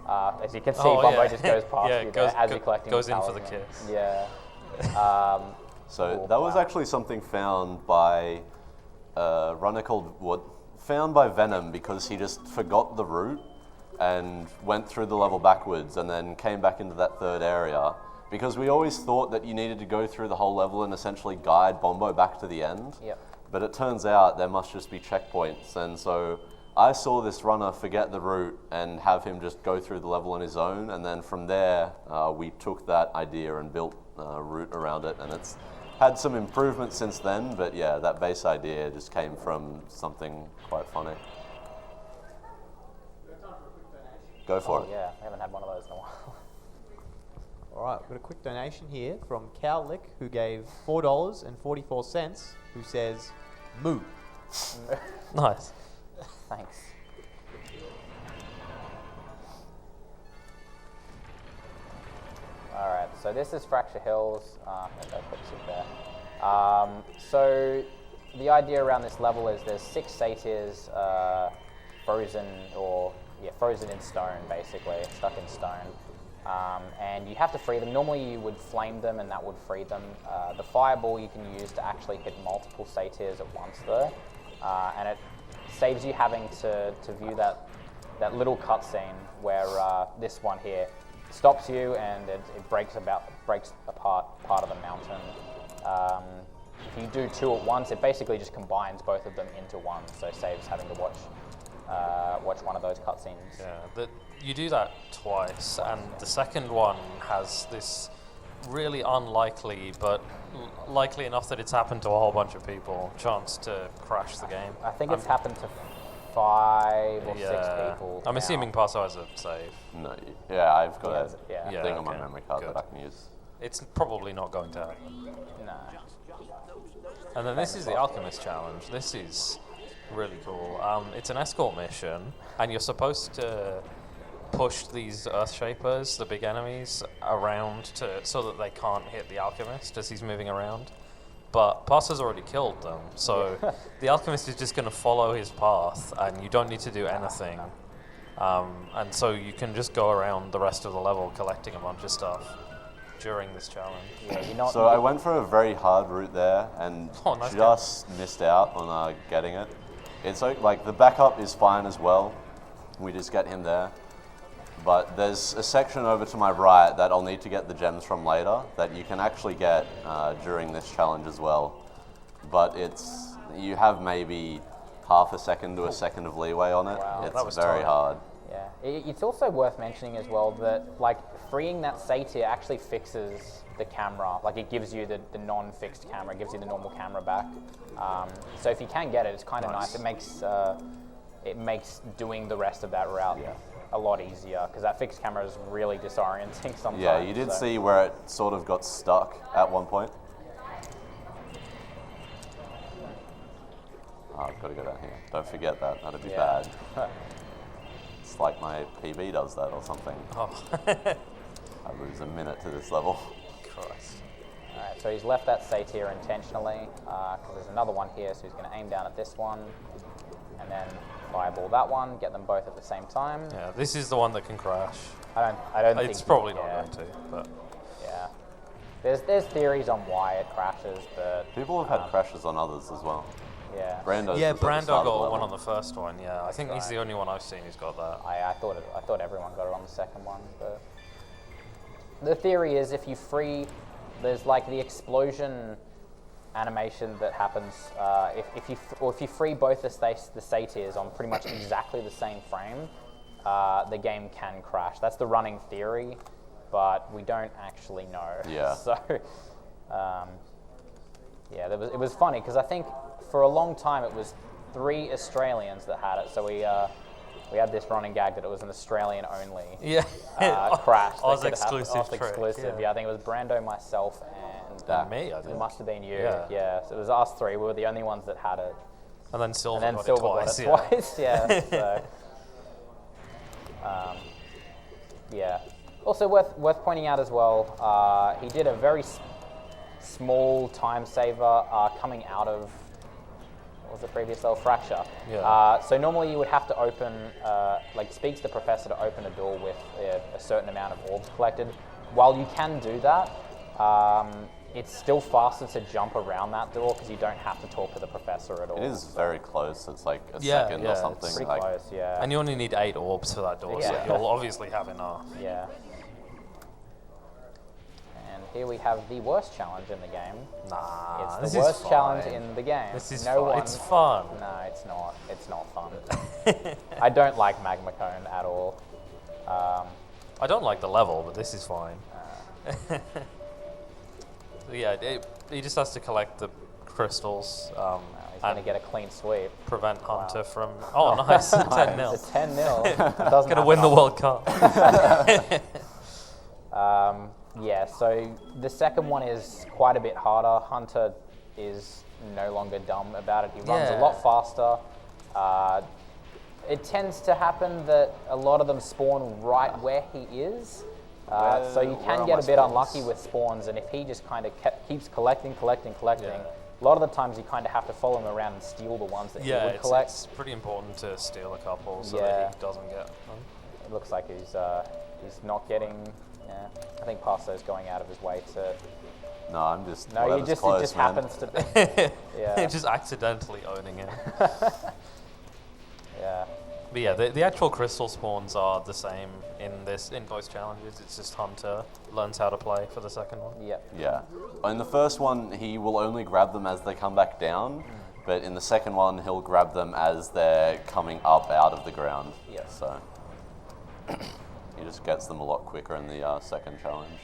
As you can see, Bombo just goes past Yeah, you goes- there as you're collecting goes the in for the talisman. kiss. Yeah. So Cool. that was Wow. actually something found by a runner called found by Venom because he just forgot the route and went through the level backwards and then came back into that third area. Because we always thought that you needed to go through the whole level and essentially guide Bombo back to the end. Yep. But it turns out there must just be checkpoints, and so I saw this runner forget the route and have him just go through the level on his own, and then from there we took that idea and built a route around it, and it's had some improvements since then, but yeah, that base idea just came from something quite funny. Go for Oh it. yeah, I haven't had one of those in a while. All right, we've got a quick donation here from Cowlick, who gave $4.44, who says, moo. Nice. Thanks. All right, so this is Fracture Hills. Maybe I'll put this in there. So the idea around this level is there's 6 satyrs frozen in stone, basically, stuck in stone. And you have to free them. Normally you would flame them and that would free them. The fireball you can use to actually hit multiple satyrs at once though. And it saves you having to view that little cutscene where this one here stops you and it breaks apart part of the mountain. If you do 2 at once, it basically just combines both of them into one, so it saves having to watch one of those cutscenes. Yeah, you do that twice, and the second one has this really unlikely, but likely enough that it's happened to a whole bunch of people, chance to crash the game. I think it's happened to 5 or 6 people. I'm now. assuming Parso has a save. No, yeah, I've got Yes, a yeah. thing on my okay, memory card good. that I can use. It's probably not going to happen. No. And then this is the Alchemist Challenge. This is really cool. It's an escort mission, and you're supposed to push these Earthshapers, the big enemies, around so that they can't hit the Alchemist as he's moving around. But Parso's already killed them, so the Alchemist is just going to follow his path, and you don't need to do anything. And so you can just go around the rest of the level collecting a bunch of stuff during this challenge. Yeah, you're not. So I went for a very hard route there and Oh, nice just missed out on getting it. It's like the backup is fine as well. We just get him there. But there's a section over to my right that I'll need to get the gems from later that you can actually get during this challenge as well. But you have maybe half a second to a second of leeway on it. Wow. That It's was very tight. hard. Yeah, it's also worth mentioning as well that like freeing that satyr actually fixes the camera. Like it gives you the non-fixed camera, it gives you the normal camera back. So if you can get it, it's kind of nice. It makes doing the rest of that route a lot easier because that fixed camera is really disorienting sometimes. Yeah, you did see where it sort of got stuck at one point. Oh, I've got to go down here. Don't forget that. That'd be Yeah. bad. It's like my PB does that or something. Oh, I lose a minute to this level. Christ. Alright, so he's left that satyr intentionally because there's another one here, so he's going to aim down at this one and then fireball that one, get them both at the same time. Yeah, this is the one that can crash. I don't think It's probably not yeah, going to, but Yeah. There's theories on why it crashes, but People have had crashes on others as well. yeah. Brando's yeah, was at the Brando start of the got level. one on the first one. Yeah, I think he's the only one I've seen who's got that. I thought everyone got it on the second one, but the theory is if you free, there's like the explosion animation that happens if you free both the satyrs on pretty much exactly the same frame, the game can crash. That's the running theory, but we don't actually know. Yeah. So yeah, it was funny because I think for a long time it was 3 Australians that had it. So we had this running gag that it was an Australian only Yeah. crash. that Oz could happen. exclusive Oz trick, exclusive. yeah. Yeah, I think it was Brando, myself, and me, I think. It must have been you. Yeah. So it was us three. We were the only ones that had it. And then Silver And then got Silver it twice. got it twice. Yeah. So, yeah. Also worth pointing out as well, he did a very small time saver coming out of, what was the previous level? Fracture. Yeah. So normally you would have to open, like speak to the professor to open a door with a certain amount of orbs collected. While you can do that, it's still faster to jump around that door because you don't have to talk to the professor at all. It is very close. It's like a Yeah, second yeah, or it's something. Pretty like, close, yeah. And you only need 8 orbs for that door, so Yeah. you'll obviously have enough. Yeah. And here we have the worst challenge in the game. Nah, It's this the is worst challenge fine. in the game. This is no fun. one. It's fun. No, it's not. It's not fun. I don't like Magma Cone at all. I don't like the level, but this is fine. So yeah, he just has to collect the crystals. He's going to And get a clean sweep. prevent Hunter from. Oh, nice. 10-0. It's a 10-0. Gonna win the World Cup. Yeah, so the second one is quite a bit harder. Hunter is no longer dumb about it. He runs a Yeah. lot faster. It tends to happen that a lot of them spawn right where he is. So you Where can are get my a bit spawns? unlucky with spawns, and if he just kind of keeps collecting, Yeah. a lot of the times you kind of have to follow him around and steal the ones that he Yeah, would it's, collect. it's pretty important to steal a couple so Yeah. that he doesn't get them. It looks like he's not getting. Yeah, I think Parso's going out of his way to. no, I'm just. No, whatever's it close, just man. happens to be. Yeah. Just accidentally owning it. Yeah. But yeah, the actual crystal spawns are the same in both challenges. It's just Hunter learns how to play for the second one. Yep. Yeah. In the first one, he will only grab them as they come back down, but in the second one, he'll grab them as they're coming up out of the ground. Yeah. So he just gets them a lot quicker in the second challenge.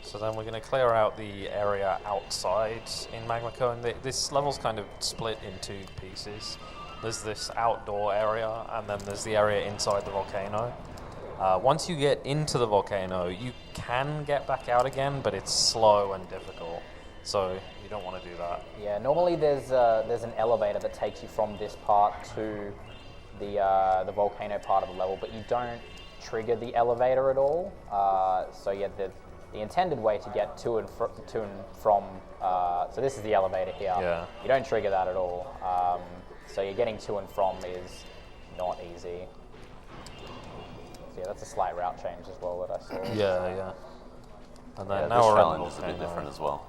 So then we're going to clear out the area outside in Magma Cone. This level's kind of split in 2 pieces. There's this outdoor area, and then there's the area inside the volcano. Once you get into the volcano, you can get back out again, but it's slow and difficult. So you don't want to do that. Yeah. Normally there's an elevator that takes you from this part to the volcano part of the level, but you don't trigger the elevator at all. So yeah, the intended way to get to and from. So this is the elevator here. Yeah. You don't trigger that at all. So you're getting to and from is not easy. So yeah, that's a slight route change as well that I saw. Yeah, yeah. And then Yeah, now this we're challenge in is the a bit volcano. different as well.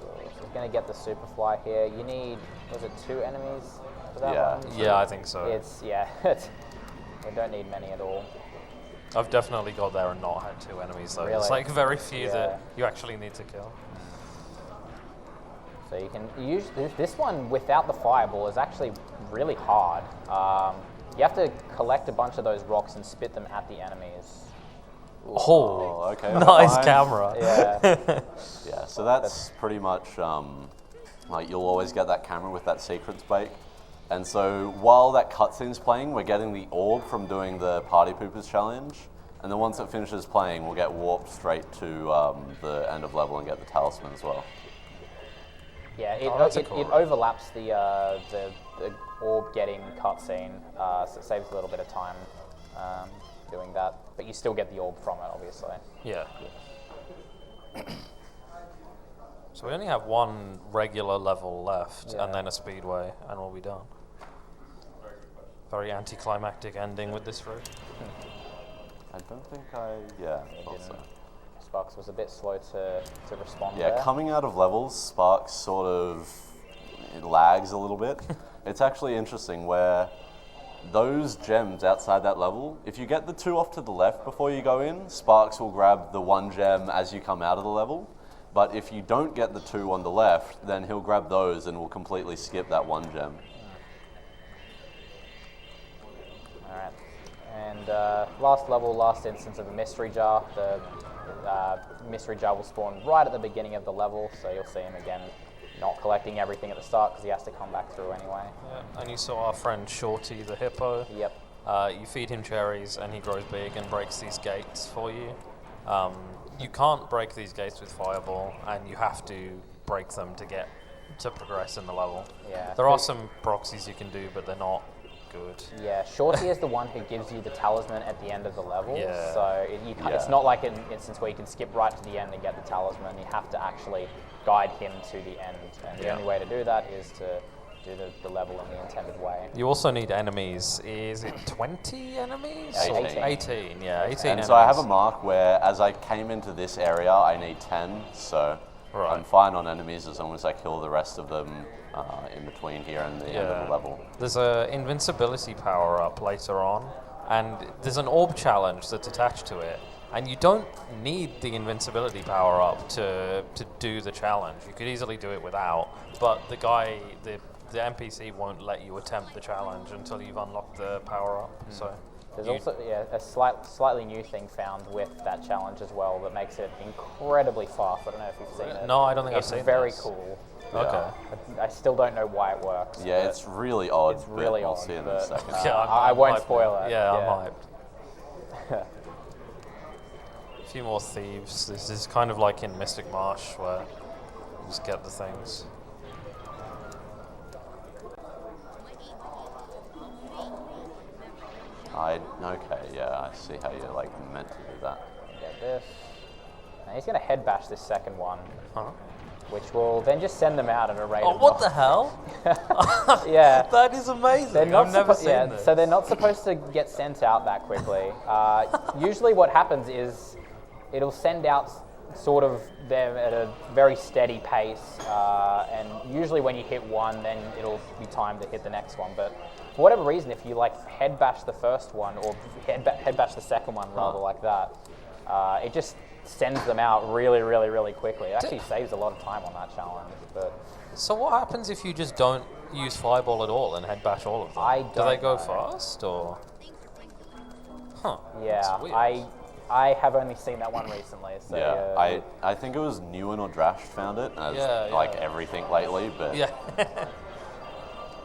So he's going to get the Superfly here. You need, was it 2 enemies for that Yeah. one? Yeah, I think so. It's, yeah, we don't need many at all. I've definitely got there and not had 2 enemies though. It's Really? like very few Yeah. that you actually need to kill. So you can use this one without the fireball is actually really hard. You have to collect a bunch of those rocks and spit them at the enemies. Oh, okay. nice fine. camera. Yeah, Yeah, so that's pretty much like you'll always get that camera with that secrets bake. And so while that cutscene's playing, we're getting the orb from doing the Party Poopers challenge. And then once it finishes playing, we'll get warped straight to the end of level and get the talisman as well. yeah. that's a It cool route. overlaps the orb getting cutscene, so it saves a little bit of time doing that. But you still get the orb from it, obviously. Yeah. So we only have 1 regular level left Yeah. and then a speedway and we'll be done. Very anticlimactic ending with this route. I don't think yeah, I thought so. Sparks was a bit slow to respond Yeah, there. coming out of levels, Sparks sort of it lags a little bit. It's actually interesting where those gems outside that level, if you get the 2 off to the left before you go in, Sparks will grab the 1 gem as you come out of the level. But if you don't get the 2 on the left, then he'll grab those and will completely skip that 1 gem. All right, and And last level, last instance of a mystery jar. The mystery jar will spawn right at the beginning of the level, so you'll see him again not collecting everything at the start because he has to come back through anyway. Yeah. And you saw our friend Shorty the hippo. Yep. You feed him cherries and he grows big and breaks these gates for you. You can't break these gates with Fireball, and you have to break them to progress in the level. Yeah. There are some proxies you can do, but they're not good. Yeah, Shorty is the one who gives you the talisman at the end of the level. Yeah. So it's not like an instance where you can skip right to the end and get the talisman. You have to actually guide him to the end. And the only way to do that is to do the level in the intended way. You also need enemies. Is it 20 enemies? 18. 18, yeah, 18 And enemies. so I have a mark where, as I came into this area, I need 10. So Right. I'm fine on enemies as long as I kill the rest of them in between here and the end of the level. There's a invincibility power up later on, and there's an orb challenge that's attached to it. And you don't need the invincibility power up to do the challenge. You could easily do it without, but the NPC won't let you attempt the challenge until you've unlocked the power up. So There's also a slightly new thing found with that challenge as well that makes it incredibly fast. I don't know if you've seen it. No, I don't think I've it's seen very this. cool. Okay. I still don't know why it works. Yeah, but it's really odd. it's really but odd. We'll see in a but, second. Yeah, I I'm won't hyped spoil now. it. Yeah, I'm hyped. A few more thieves. This is kind of like in Mystic Marsh where you just get the things. Okay, yeah, I see how you're like meant to do that. Get this. Now he's going to head bash this second one, Huh? which will then just send them out at a rate Oh, of what the hell? Yeah. That is amazing. They're not I've never suppo- seen yeah, this. So they're not supposed to get sent out that quickly. Usually what happens is it'll send out sort of them at a very steady pace, and usually when you hit one, then it'll be time to hit the next one. But for whatever reason, if you like head bash the first one or head bash the second one rather like that, it just sends them out really, really, really quickly. It actually saves a lot of time on that challenge. But So what happens if you just don't use Fireball at all and head bash all of them? I Do they don't go know. fast or? Huh. yeah, that's weird. I have only seen that one recently. So Yeah, I think it was Newen or Drash found it as Yeah, like yeah. everything lately, but Yeah.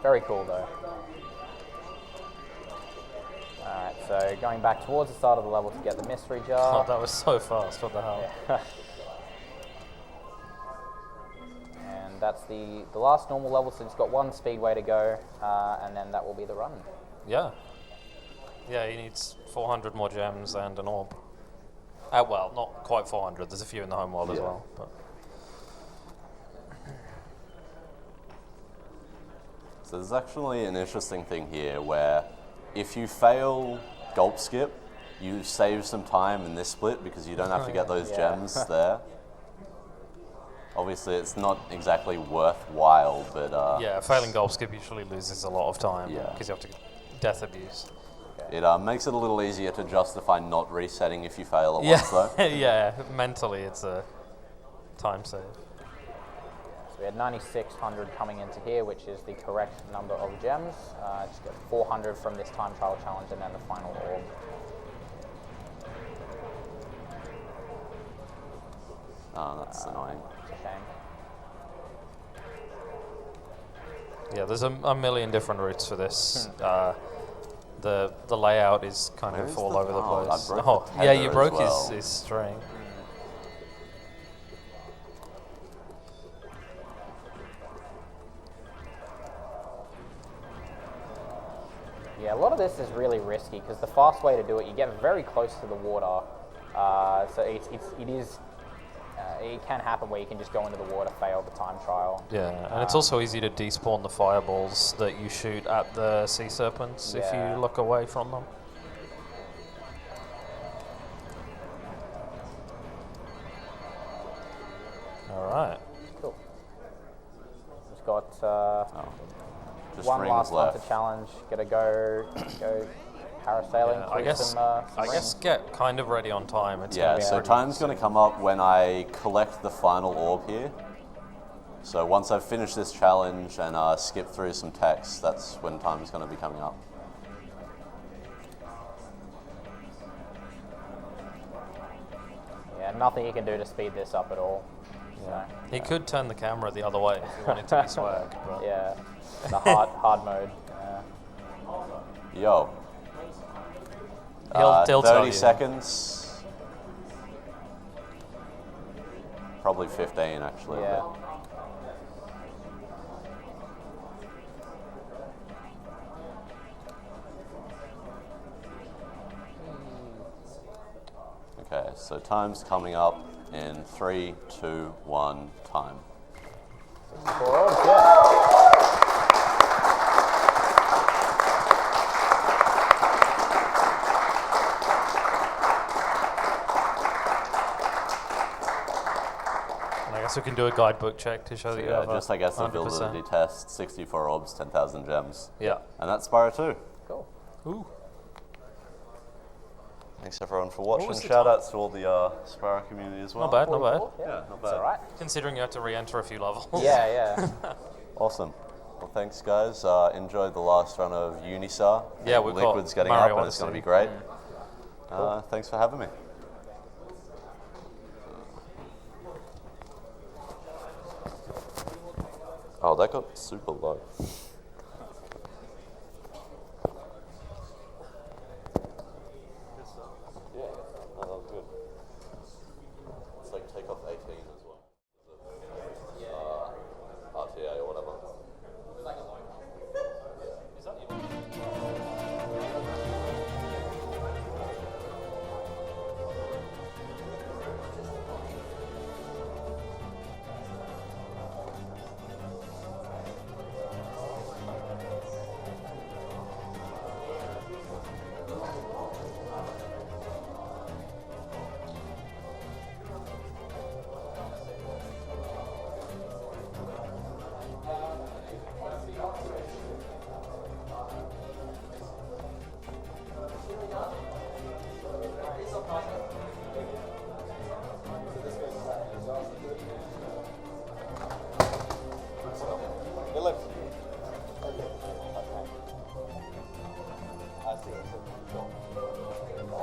very cool though. Alright, so going back towards the start of the level to get the mystery Oh, jar. that was so fast. What the hell? Yeah. And that's the last normal level, so it's got one speedway to go, and then that will be the run. Yeah. Yeah, he needs 400 more gems and an orb. Well, not quite 400. There's a few in the home world as Yeah. well. But So there's actually an interesting thing here where if you fail gulp skip, you save some time in this split because you don't have to get those Yeah. gems there. Obviously, it's not exactly worthwhile, but yeah, failing goal skip usually loses a lot of time Yeah. because you have to death abuse. it makes it a little easier to justify not resetting if you fail at once, though. Yeah, mentally it's a time save. So we had 9,600 coming into here, which is the correct number of gems. Just got 400 from this time trial challenge and then the final orb. Oh, that's annoying. It's a shame. Yeah, there's a million different routes for this. The layout is kind Where of is all the- over the oh, I place. broke the Yeah, tether you as broke well. his string. Yeah, a lot of this is really risky because the fast way to do it, you get very close to the water. So it can happen where you can just go into the water, fail the time trial. Yeah, and it's also easy to despawn the fireballs that you shoot at the sea serpents if Yeah. you look away from them. All right. Cool. We've got Just one rings last one left. to challenge. Gotta go parasailing. Yeah, through I guess some I guess get kind of ready on time. It's Yeah, gonna be so pretty time's going to soon. come up when I collect the final orb here. So once I've finished this challenge and skip through some text, that's when time's going to be coming up. Yeah, nothing you can do to speed this up at all. So, He could turn the camera the other way if he wanted to be swag, but yeah, the hard mode. Yo. he'll tell 30 you. seconds. Probably 15 actually. Yeah. Okay, so time's coming up in 3, 2, 1, time. 4 orbs, yeah. And I guess we can do a guidebook check to show that you Yeah, have just I guess a 100%. validity test, 64 orbs, 10,000 gems. Yeah. And that's Spyro 2. Cool. Ooh. Thanks everyone for watching. was the Shout outs to all the Spyro community as well. Not bad, not bad. Yeah, not It's bad. alright. Considering you had to re-enter a few levels. Yeah. Awesome. Well, thanks guys. Enjoyed the last run of Unisar. Yeah, we've got Liquid's getting Mario up and it's going to be Odyssey. great. Thanks for having me. Oh, that got super low. Yeah, no, that was good. It's like take off 18 as well. RTA or whatever.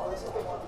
I see.